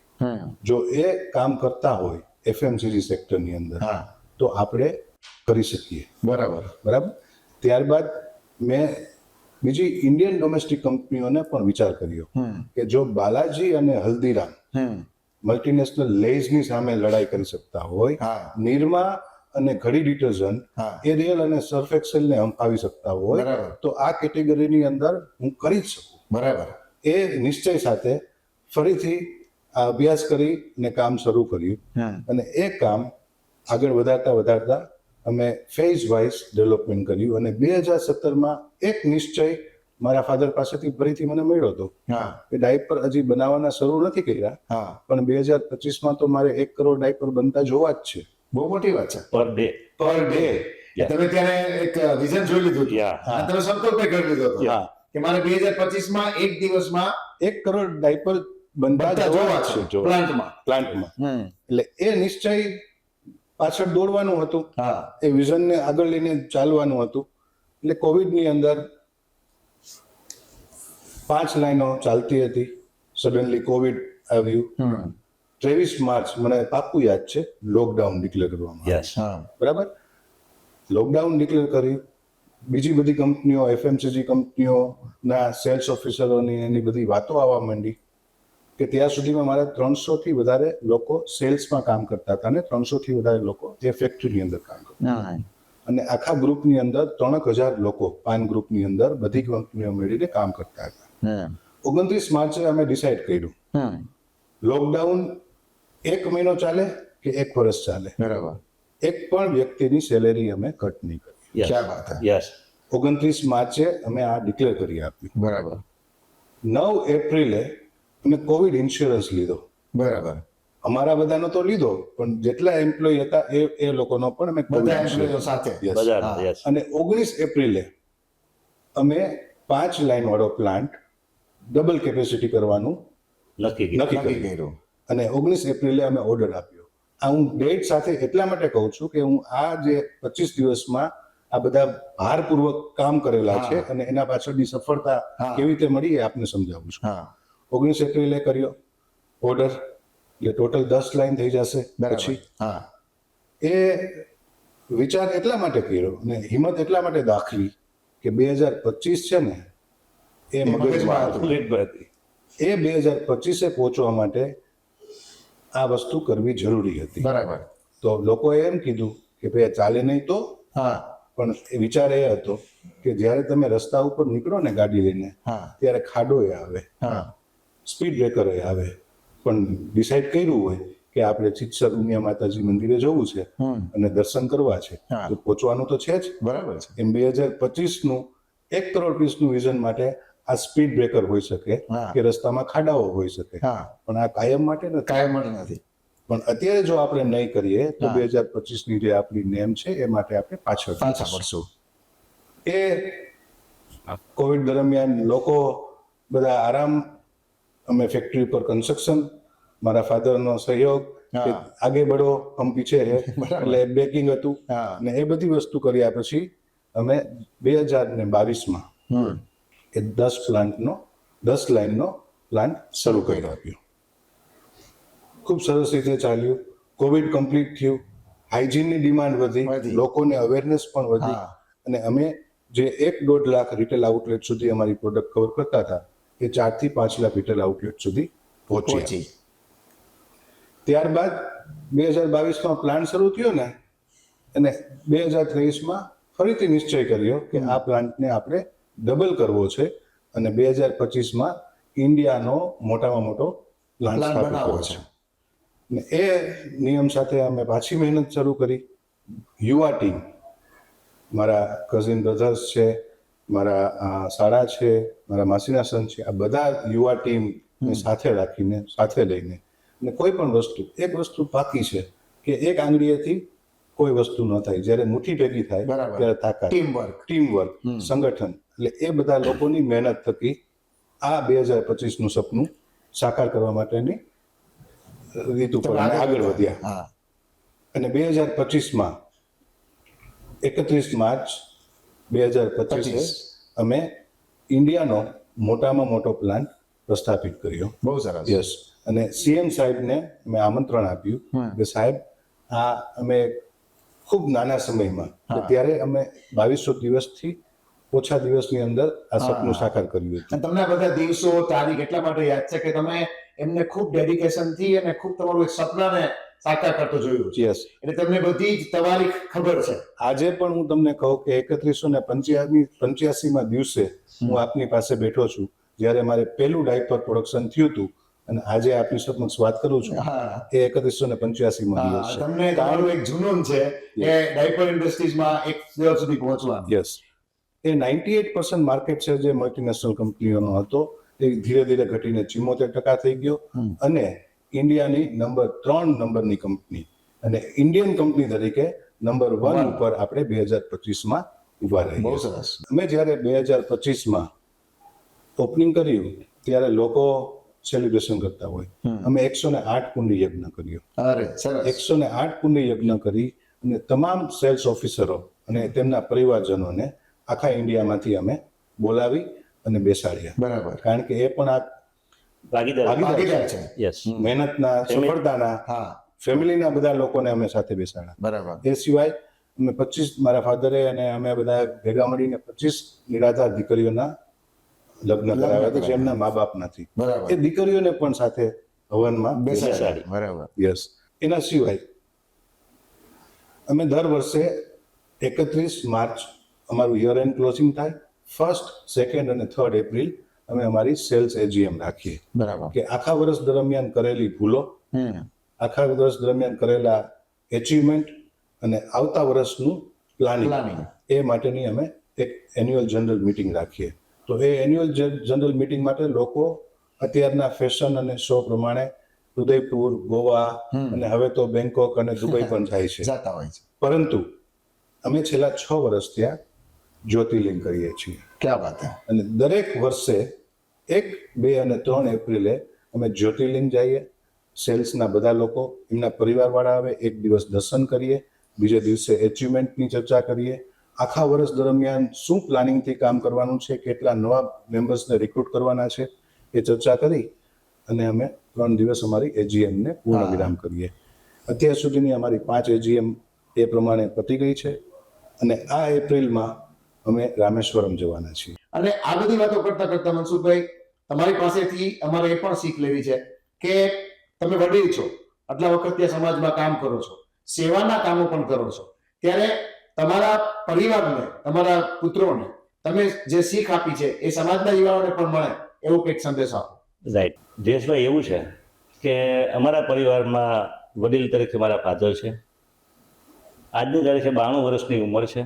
જો એ કામ કરતા હોય એફએમસીજી સેક્ટરની અંદર તો આપણે કરી શકીએ. બરાબર. ત્યારબાદ મેં બીજી ઇન્ડિયન ડોમેસ્ટિક કંપનીઓને પણ વિચાર કર્યો કે જો બાલાજી અને હલ્દીરામ મલ્ટીનેશનલ લેઝની સામે લડાઈ કરી શકતા હોય, નિરમા અને ઘડી ડિટર્જન્ટ
હા
એરિયલ અને સર્ફ એક્સેલને હંફાવી શકતા હોય
બરાબર
તો આ કેટેગરીની અંદર હું કરી જ શકું.
બરાબર
એ નિશ્ચય સાથે ફરીથી આ અભ્યાસ કરીને કામ શરૂ કર્યું
હા
અને એ કામ આગળ વધારતા અમે ફેઝ વાઇઝ ડેવલપમેન્ટ કર્યું અને 2017માં એક નિશ્ચય મારા ફાધર પાસેથી ફરીથી મને મળ્યો હતો
હા
કે ડાયપર હજી બનાવવાના શરૂ નથી કર્યા
હા
પણ 2025માં તો મારે 1 કરોડ ડાયપર બનતા જોવા જ છે
બહુ મોટી વાત છે
per day.
Per day
Yeah.
તમે ત્યારે એક વિઝન જોઈ લીધું હતું.
Yeah.
અને તમે સંકલ્પ કરી લીધો હતો
હા
કે મારે 2025માં એક દિવસમાં
1 કરોડ ડાયપર બનતા
બધા
જોવા
જોવા
જ
છે
છે
પ્લાન્ટમાં
પ્લાન્ટમાં એટલે એ નિશ્ચય પાછળ દોડવાનું હતું
હા
એ વિઝનને આગળ લઈને ચાલવાનું હતું એટલે કોવિડની અંદર 5 લાઈનો ચાલતી હતી સડનલી કોવિડ આવ્યું 23 માર્ચ મને પાક્કું યાદ છે લોકડાઉન ડિક્લેર કરવામાં આવ્યું.
યસ.
હા
બરાબર લોકડાઉન ડિક્લેર કર્યું બીજી બધી કંપનીઓ એફએમસીજી કંપનીઓના સેલ્સ ઓફિસરોની એની બધી વાતો આવવા માંડી કે ત્યાં સુધીમાં મારા 300 થી વધારે લોકો સેલ્સમાં કામ કરતા હતા અને 300 થી વધારે લોકો એ ફેક્ટરીની અંદર કામ કરતા અને આખા ગ્રુપની અંદર 3000 લોકો પાન ગ્રુપની અંદર બધી કંપનીઓ મળીને કામ કરતા હતા. 29 માર્ચે અમે ડિસાઈડ કર્યું લોકડાઉન 1 મહિનો ચાલે કે 1 વર્ષ ચાલે
બરાબર
એક પણ વ્યક્તિની સેલેરી અમે કટ નહીં કરી.
યસ.
ક્યાં વાત હે
યસ.
29 માર્ચે અમે આ ડિક્લેર કરી આપ્યું.
બરાબર
9 એપ્રિલે અમે કોવિડ ઇન્સ્યોરન્સ લીધો.
બરાબર
અમારા બધાનો તો લીધો પણ જેટલા એમ્પ્લોય હતા એ લોકોનો પણ અમે COVID
બધા
insurance
એમ્પ્લોયીઓ સાથે
Yes.
બજાર.
હા.
યસ.
અને 19 એપ્રિલે અમે 5 લાઈન વાળો પ્લાન્ટ ડબલ કેપેસિટી કરવાનું
નક્કી કીધું.
નક્કી
નક્કી
કર્યું
કર્યું
અને 19 એપ્રિલે અમે ઓર્ડર આપ્યો. આ હું ડેટ સાથે એટલા માટે કહું છું કે હું આ જે 25 દિવસમાં આ બધા ભારપૂર્વક કામ કરેલા છે અને એના પાછળની સફળતા
હા.
કેવી રીતે મળી એ આપને સમજાવું છું.
હા
19 એપ્રિલે કર્યો ઓર્ડર એટલે ટોટલ 10 લાઈન થઈ જશે.
બરાબર
પછી
હા
એ વિચાર એટલા માટે કર્યો અને હિંમત એટલા માટે દાખવી કે 2025 છે ને એ મગજમાં
મગજમાં
હતું.
Complete હતી.
એ 2025 પહોંચવા માટે આ વસ્તુ કરવી જરૂરી હતી.
બરાબર
તો લોકોએ એમ કીધું કે ભાઈ આ ચાલે નહીં તો
હા
પણ એ વિચાર એ હતો કે જ્યારે તમે રસ્તા ઉપર નીકળો ને ગાડી લઈને
હા
ત્યારે ખાડો એ આવે
હા
સ્પીડ બ્રેકર એ આવે પણ ડિસાઈડ કર્યું હોય કે આપણે ચિત્સર ઉમિયા માતાજી મંદિરે જવું છે અને દર્શન કરવા છે
હા.
તો પહોંચવાનું તો છે જ.
બરાબર છે
એમ 2025નું 1 કરોડ પીસનું વિઝન માટે આ સ્પીડ બ્રેકર હોઈ શકે
હા.
કે રસ્તામાં ખાડાઓ હોઈ શકે
હા
પણ આ કાયમ માટે નથી.
કાયમ માટે નથી
પણ અત્યારે જો આપણે નહીં કરીએ તો
હા.
2025ની જે આપણી નેમ છે એ માટે આપણે પાછળ
પાછા પડશું
એ કોવિડ દરમિયાન લોકો બધા આરામ અમે ફેક્ટરી ઉપર કન્સ્ટ્રક્શન મારા ફાધરનો સહયોગ કે
હા.
આગે બઢો હમ પીછે હે
બરાબર.
એટલે બેકિંગ હતું
હા
અને એ બધી વસ્તુ કર્યા પછી અમે 2022માં એ 10 લાઈનનો પ્લાન્ટ શરૂ કરી આપ્યો. ખૂબ સરસ રીતે ચાલ્યું. કોવિડ કમ્પ્લીટ થયું. હાઇજીનની ડિમાન્ડ વધી
વધી.
લોકોને અવેરનેસ પણ વધી
હા.
અને અમે જે 1.5 લાખ રિટેલ આઉટલેટ સુધી અમારી પ્રોડક્ટ કવર કરતા હતા એ 4 થી 5 લાખ રિટેલ આઉટલેટ સુધી પહોંચ્યા.
પહોંચી
ત્યારબાદ 2022માં પ્લાન શરૂ થયો ને અને 2023માં ફરીથી નિશ્ચય કર્યો કે આ પ્લાન્ટને આપણે ડબલ કરવો છે અને 2025માં ઇન્ડિયાનો મોટામાં મોટો પ્લાન્ટ
પ્લાન
સ્થાપિત
બનાવવો
કરવો
છે
છે ને એ નિયમ સાથે અમે પાછી મહેનત શરૂ કરી. યુવા ટીમ મારા કઝિન બ્રધર્સ છે મારા શાળા છે મારા માસીના સન છે આ બધા યુવા ટીમ સાથે રાખીને સાથે લઈને અને કોઈ પણ વસ્તુ એક વસ્તુ પાકી છે કે એક આંગળીએથી કોઈ વસ્તુ ન થાય જ્યારે મુઠ્ઠી ભેગી થાય
બરાબર.
ત્યારે તાકાત
ટીમ
ટીમ
વર્ક
વર્ક સંગઠન એટલે એ બધા લોકોની મહેનત થકી આ 2025નું સપનું સાકાર કરવા માટેની રીત ઉપર અમે આગળ વધ્યા
હા
અને 2025માં 31 માર્ચ 2025 અમે ઇન્ડિયાનો મોટામાં મોટો પ્લાન્ટ પ્રસ્થાપિત કર્યો.
બહુ સરસ
યસ અને સીએમ સાહેબને મેં આમંત્રણ આપ્યું કે સાહેબ આ અમે ખૂબ નાના સમયમાં કે ત્યારે અમે 2200 દિવસથી ઓછા દિવસની અંદર આ સપનું સાકાર કર્યું હતું.
અને તમને આ બધા દિવસો તારીખ એટલા માટે યાદ છે કે તમે એમને ખૂબ ડેડિકેશન થી અને ખૂબ તમારું એક સપનાને સાકાર કરતો જોયું છે
યસ
એટલે તમને બધી જ તારીખ ખબર છે.
આજે પણ હું તમને કહું કે 3185 દિવસે હું આપની પાસે બેઠો છું જ્યારે મારે પહેલું ડાયપર પ્રોડક્શન થયું હતું અને આજે આપની સમક્ષ વાત કરું છું
હા
એ 3185
હા,
દિવસ છે.
તમને તમારું એક જુનૂન છે એ ડાયપર ઇન્ડસ્ટ્રીઝમાં એક લેવલ સુધી પહોંચવાનું.
યસ એ 98% માર્કેટ શેર જે મલ્ટીનેશનલ કંપનીઓનો હતો એ ધીરે ધીરે ઘટીને 74% થઈ ગયો અને ઇન્ડિયાની નંબર 3 નંબરની કંપની અને ઇન્ડિયન કંપની તરીકે નંબર 1 ઉપર આપણે 2025માં ઉભા
બહુ
રહીએ.
સરસ.
અમે જ્યારે 2025માં ઓપનિંગ કર્યું ત્યારે લોકો સેલિબ્રેશન કરતા હોય અમે 108 કુંડી યજ્ઞ કર્યો.
અરે સરસ.
108 કુંડી યજ્ઞ કરી અને તમામ સેલ્સ ઓફિસરો અને તેમના પરિવારજનોને આખા ઇન્ડિયામાંથી અમે બોલાવી અને બેસાડ્યા
બરાબર.
કારણ કે એ પણ આ
ભાગીદાર
ભાગીદાર છે.
યસ
મહેનતના સફળતાના
હા
ફેમિલીના બધા લોકોને અમે સાથે બેસાડ્યા.
બરાબર.
એ સિવાય અમે 25 મારા ફાધરે અને અમે બધા ભેગા મળીને 25 નિરાધાર દીકરીઓના લગ્ન કરાવ્યા હતા જેમના મા બાપ નથી.
બરાબર.
એ દીકરીઓને પણ સાથે હવનમાં
બેસાડી. બરાબર.
યસ એના સિવાય અમે દર વર્ષે 31 માર્ચ અમારું યર એન્ડ ક્લોઝિંગ થાય 1st, 2nd અને 3rd એપ્રિલ અમે અમારી સેલ્સ એજીએમ રાખીએ
બરાબર.
કે આખા વર્ષ દરમિયાન કરેલી ભૂલો આખા વર્ષ દરમિયાન કરેલા એચિવમેન્ટ અને આવતા વર્ષનું પ્લાનિંગ
Planning.
એ માટેની અમે એક એન્યુઅલ જનરલ મીટિંગ રાખીએ. તો એ એન્યુઅલ જનરલ મીટિંગ માટે લોકો અત્યારના ફેશન અને શો પ્રમાણે ઉદયપુર, ગોવા અને હવે તો બેંકોક અને દુબઈ પણ જાય છે.
જાતા હોય છે.
પરંતુ અમે છેલ્લા 6 વર્ષ ત્યાં જ્યોતિર્લિંગ કરીએ છીએ
ક્યાં વાત હે.
અને દરેક વર્ષે 1, 2 અને 3 એપ્રિલે અમે જ્યોતિર્લિંગ જઈએ. સેલ્સના બધા લોકો એમના પરિવારવાળા આવે, એક દિવસ દર્શન કરીએ, બીજે દિવસે એચિવમેન્ટની ચર્ચા કરીએ, આખા વર્ષ દરમિયાન શું પ્લાનિંગથી કામ કરવાનું છે, કેટલા નવા મેમ્બર્સને રિક્રુટ કરવાના છે એ ચર્ચા કરી અને અમે 3 દિવસ અમારી એજીએમને પૂર્ણ વિરામ કરીએ. અત્યાર સુધીની અમારી 5 એજીએમ એ પ્રમાણે પતી ગઈ છે અને આ એપ્રિલમાં અમે રામેશ્વરમ જવાના છીએ.
અને આ બધી વાતો કરતા કરતા મનસુખભાઈ તમારી પાસેથી અમારે એ પણ શીખ લેવી છે કે તમે વડીલ છો, આટલા વખત ત્યાં સમાજમાં કામ કરો છો, સેવાના કામો પણ કરો છો, ત્યારે તમારા પરિવારને, તમારા પુત્રોને તમે જે શીખ આપી છે એ સમાજના યુવાઓને પણ મળે એવો કંઈક સંદેશ આપો.
રાઈટ. જયેશભાઈ, એવું છે કે અમારા પરિવારમાં વડીલ તરીકે મારા ફાધર છે. આજની તારીખે 92 વર્ષની ઉંમર છે.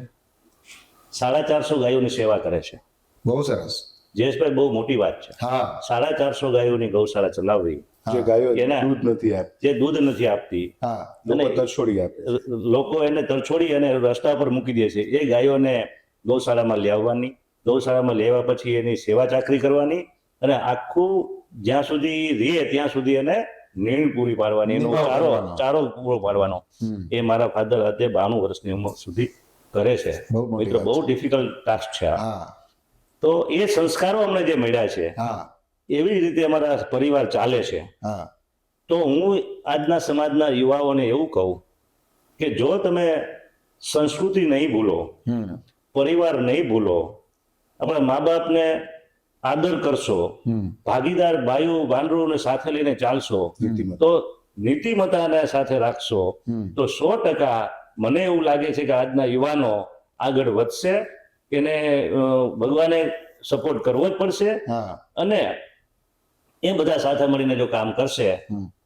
450 ગાયોની સેવા કરે છે.
બહુ સરસ.
જયેશભાઈ, બહુ મોટી વાત છે.
હા
450 ગાયોની ગૌશાળા ચલાવવી,
જે ગાયો
એના-
દૂધ નથી આપતી,
જે દૂધ નથી આપતી,
હા
લોકો
અને-
તરછોડી આપે.
લોકો એને તરછોડી અને રસ્તા પર મૂકી દે છે. એ ગાયોને ગૌશાળામાં લાવવાની, ગૌશાળામાં લેવા પછી એની સેવા ચાકરી કરવાની અને આખું જ્યાં સુધી રહે ત્યાં સુધી એને નીણ પૂરી પાડવાની, એનો
નિભાવ કરવાનો.
ચારો પૂરો પાડવાનો. એ મારા ફાધર આજે 92 વર્ષની ઉંમર સુધી કરે છે.
બહુ મોટી
મિત્રો,
વાત
બહુ
છે.
ડિફિકલ્ટ ટાસ્ક છે આ.
હા
તો એ સંસ્કારો અમને જે મળ્યા છે
હા
એવી રીતે અમારા પરિવાર ચાલે છે.
હા
તો હું આજના સમાજના યુવાઓને એવું કહું કે જો તમે સંસ્કૃતિ નહીં ભૂલો, પરિવાર નહીં ભૂલો, આપણા મા બાપને આદર કરશો, ભાગીદાર ભાઈઓ ભાંડરોને સાથે લઈને ચાલશો,
નીતિમત્તા.
તો નીતિમત્તાને સાથે રાખશો તો 100% મને એવું લાગે છે કે આજના યુવાનો આગળ વધશે. એને ભગવાને સપોર્ટ કરવો જ પડશે
હા
અને એ બધા સાથે મળીને જો કામ કરશે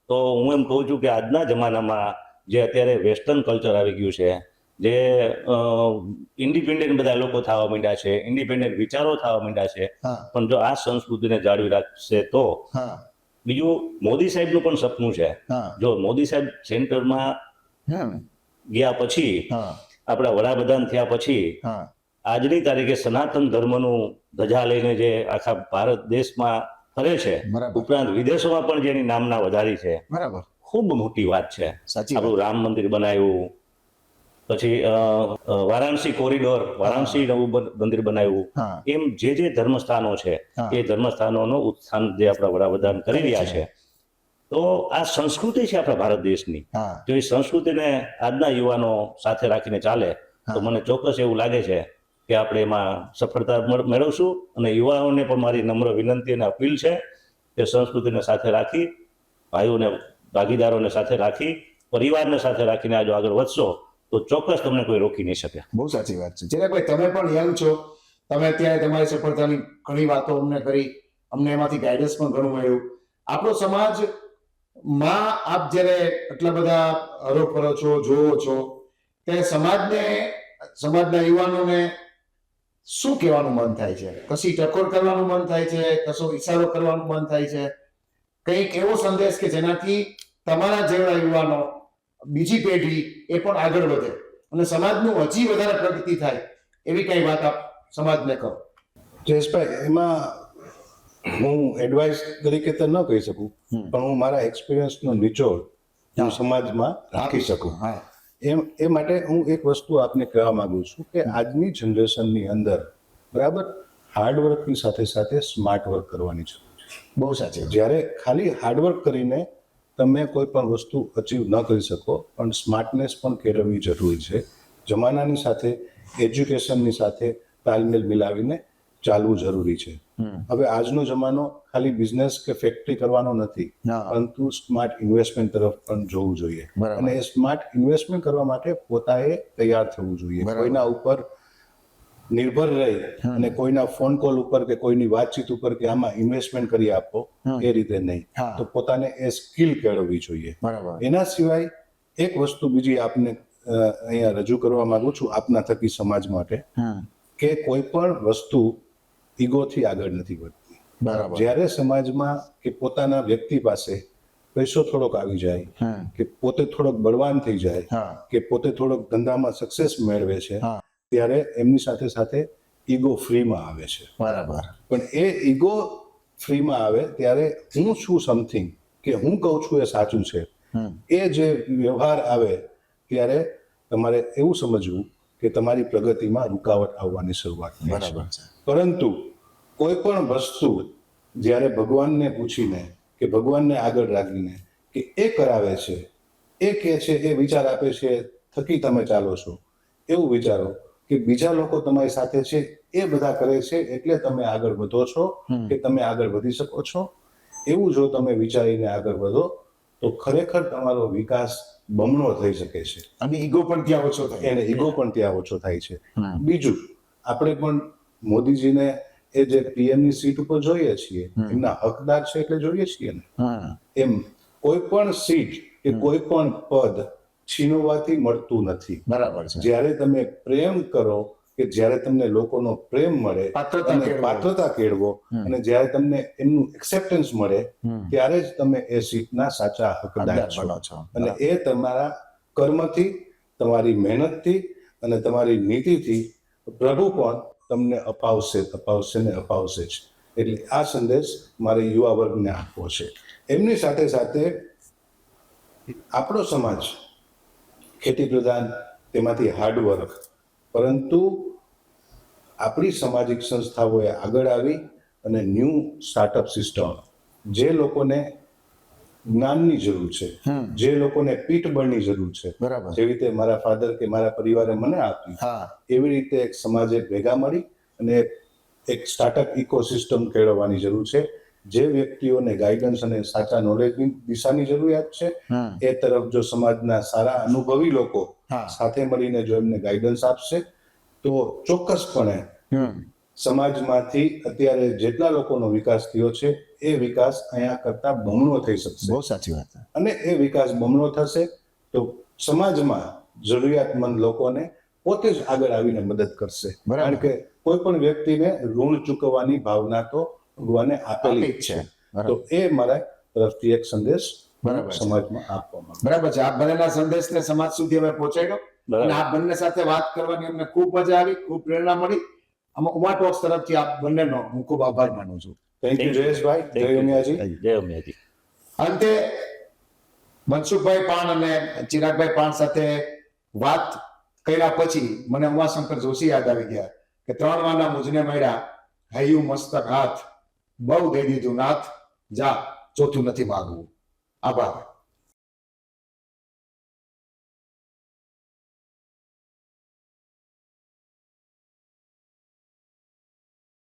તો હું એમ કહું છું કે આજના જમાનામાં જે અત્યારે વેસ્ટર્ન કલ્ચર આવી ગયું છે, જે ઇન્ડિપેન્ડન્ટ બધા લોકો થવા માંડ્યા છે, ઇન્ડિપેન્ડન્ટ વિચારો થવા માંડ્યા છે,
હા
પણ જો આ સંસ્કૃતિને જાળવી રાખશે તો
હા
બીજું મોદી સાહેબનું પણ સપનું છે.
હા
જો મોદી સાહેબ સેન્ટરમાં ગયા પછી,
હા
આપણા વડાપ્રધાન થયા પછી
હા
આજની તારીખે સનાતન ધર્મનું ધજા લઈને જે આખા ભારત દેશમાં ફરે છે,
બરાબર.
ઉપરાંત વિદેશોમાં પણ જેની નામના વધારી છે,
બરાબર.
ખૂબ મોટી વાત છે.
સાચી
આપણું રામ મંદિર બનાવ્યું, પછી વારાણસી કોરિડોર, વારાણસી નવું મંદિર બનાવ્યું.
હા
એમ જે ધર્મસ્થાનો છે
હા.
એ ધર્મસ્થાનોનું ઉત્થાન જે આપણા વડાપ્રધાન કરી રહ્યા છે. તો આ સંસ્કૃતિ છે આપણા ભારત દેશની.
હા
જો એ સંસ્કૃતિને આજના યુવાનો સાથે રાખીને ચાલે તો મને ચોક્કસ એવું લાગે છે કે આપણે એમાં સફળતા મેળવશું. અને યુવાઓને પણ મારી નમ્ર વિનંતી અને અપીલ છે કે સંસ્કૃતિને સાથે રાખી, ભાઈઓને ભાગીદારોને સાથે રાખી પરિવારને સાથે રાખીને જો આગળ વધશો તો ચોક્કસ તમને કોઈ રોકી નહીં શકે.
બહુ સાચી વાત છે. ચિરાગભાઈ, તમે પણ યંગ છો, તમે અત્યારે તમારી સફળતાની ઘણી વાતો અમને કરી, અમને એમાંથી ગાઈડન્સ પણ ઘણું મળ્યું. આપણો સમાજમાં આપ જ્યારે એટલા બધા હરોફરો છો, જોવો છો, ત્યારે સમાજના યુવાનોને શું કહેવાનું મન થાય છે? કશી ટકોર કરવાનું મન થાય છે? કશો ઈશારો કરવાનું મન થાય છે? કંઈક એવો સંદેશ કે જેનાથી તમારા જેવા યુવાનો, બીજી પેઢી એ પણ આગળ વધે અને સમાજનું હજી વધારે પ્રગતિ થાય, એવી કઈ વાત આપ સમાજને કહો.
જયેશભાઈ, એમાં હું એડવાઇસ તરીકે તો ન કહી શકું, પણ હું મારા એક્સપિરિયન્સનો નિચોડ હું સમાજમાં રાખી શકું.
હા,
એ માટે હું એક વસ્તુ આપને કહેવા માંગુ છું કે આજની જનરેશનની અંદર બરાબર હાર્ડવર્કની સાથે સાથે સ્માર્ટ વર્ક કરવાની જરૂર છે.
બહુ સાચી વાત.
જ્યારે ખાલી હાર્ડવર્ક કરીને તમે કોઈ પણ વસ્તુ અચીવ ન કરી શકો, પણ સ્માર્ટનેસ પણ કેળવવી જરૂરી છે. જમાનાની સાથે એજ્યુકેશનની સાથે તાલમેલ મિલાવીને ચાલવું જરૂરી છે. હવે આજનો જમાનો ખાલી બિઝનેસ કે ફેક્ટરી કરવાનો નથી, પરંતુ સ્માર્ટ ઇન્વેસ્ટમેન્ટ તરફ પણ જોવું જોઈએ.
બરાબર.
અને એ સ્માર્ટ ઇન્વેસ્ટમેન્ટ કરવા માટે પોતાએ તૈયાર થવું જોઈએ.
બરાબર.
કોઈના ઉપર નિર્ભર રહી અને કોઈના ફોન કોલ ઉપર કે કોઈની વાતચીત ઉપર કે આમાં ઇન્વેસ્ટમેન્ટ કરી આપો, એ રીતે નહીં.
હા.
તો પોતાને એ સ્કિલ કેળવવી જોઈએ.
બરાબર.
એના સિવાય એક વસ્તુ બીજી આપને અહીંયા રજૂ કરવા માંગુ છું આપના થકી સમાજ માટે, કે કોઈ પણ વસ્તુ ઈગોથી આગળ નથી વધતી.
બરાબર.
જ્યારે સમાજમાં કે પોતાના વ્યક્તિ પાસે પૈસો થોડોક આવી જાય, કે પોતે થોડોક બળવાન થઈ જાય,
હા.
કે પોતે થોડોક ધંધામાં સક્સેસ મેળવે છે,
હા.
ત્યારે એમની સાથે સાથે ઈગો ફ્રીમાં આવે છે.
બરાબર.
પણ એ ઈગો ફ્રીમાં આવે ત્યારે હું છું સમથિંગ, કે હું કહું છું એ સાચું છે, એ જે વ્યવહાર આવે ત્યારે તમારે એવું સમજવું કે તમારી પ્રગતિમાં રૂકાવટ આવવાની શરૂઆત થાય છે.
બરાબર છે.
પરંતુ કોઈ પણ વસ્તુ જ્યારે ભગવાનને પૂછીને કે ભગવાનને આગળ રાખીને કે એ કરાવે છે, એ કહે છે, એ વિચાર આપે છે, થકી તમે ચાલો છો, એવું વિચારો કે બીજા લોકો તમારી સાથે છે, એ બધા કરે છે એટલે તમે આગળ વધો છો કે તમે આગળ વધી શકો છો. એવું જો તમે વિચારીને આગળ વધો તો ખરેખર તમારો વિકાસ બમણો થઈ શકે છે.
અને ઈગો પણ ત્યાં ઓછો થાય.
એને ઈગો પણ ત્યાં ઓછો થાય છે. બીજું, આપણે પણ મોદીજીને એ જે PM ની સીટ ઉપર જોઈએ છીએ, એમના હકદાર છે એટલે જોઈએ છીએ ને. એમ કોઈ પણ સીટ કે કોઈ પણ પદ છીનવવાથી મળતું નથી.
બરાબર છે.
જ્યારે તમે પ્રેમ કરો, કે જ્યારે તમને લોકોનો પ્રેમ મળે, પાત્રતા કેળવો, અને જ્યારે તમને એમનું એક્સેપ્ટન્સ મળે, ત્યારે જ તમે એ સીટના સાચા હકદાર છો. અને એ તમારા કર્મથી, તમારી મહેનતથી અને તમારી નીતિથી પ્રભુ પણ તમને અપાવશે જ. એટલે આ સંદેશ મારે યુવા વર્ગને આપવો છે. એમની સાથે સાથે આપણો સમાજ ખેતી પ્રધાન, તેમાંથી હાર્ડવર્ક, પરંતુ આપણી સામાજિક સંસ્થાઓએ આગળ આવી અને ન્યૂ સ્ટાર્ટઅપ સિસ્ટમ, જે લોકોને જ્ઞાનની જરૂર છે, જે લોકોને પીઠબળની જરૂર છે,
બરાબર.
જેવી રીતે મારા ફાધર કે મારા પરિવારે મને આપી, એવી રીતે એક સમાજે ભેગા મળી અને એક સ્ટાર્ટઅપ ઇકોસિસ્ટમ કેળવવાની જરૂર છે. જે વ્યક્તિઓને ગાઈડન્સ અને સાચા નોલેજની દિશાની જરૂરિયાત છે, એ તરફ જો સમાજના સારા અનુભવી લોકો સાથે મળીને જો એમને ગાઈડન્સ આપશે, તો ચોક્કસપણે સમાજમાંથી અત્યારે જેટલા લોકોનો વિકાસ થયો છે, એ વિકાસ અહીંયા કરતા બમણો થઈ શકશે.
બહુ સાચી વાત.
અને એ વિકાસ બમણો થશે તો સમાજમાં જરૂરિયાતમંદ લોકોને પોતે જ આગળ આવીને મદદ કરશે. કારણ કે કોઈ પણ વ્યક્તિને ઋણ ચૂકવવાની ભાવના તો ભગવાને આપેલી જ છે. તો એ મારા તરફથી એક સંદેશ સમાજમાં આપવામાં.
બરાબર છે. આપ બંનેના સંદેશને સમાજ સુધી અમે પહોંચાડ્યો અને આપ બંને સાથે વાત કરવાની અમને ખૂબ મજા આવી, ખૂબ પ્રેરણા મળી. આમાં ઉમા ટોક્સ તરફથી આપ બંનેનો હું ખૂબ આભાર માનું છું.
Thank you Jayeshbhai. જય ઉમિયાજી.
જય ઉમિયાજી.
અંતે મનસુખભાઈ પાણ અને ચિરાગભાઈ પાણ સાથે વાત કર્યા પછી મને ઉમાશંકર જોશી યાદ આવી ગયા કે 3 વાના મુજને મળ્યા, હૈયું મસ્તક હાથ, બહુ દઈ દીધું નાથ, જા ચોથું નથી માગવું. આભાર.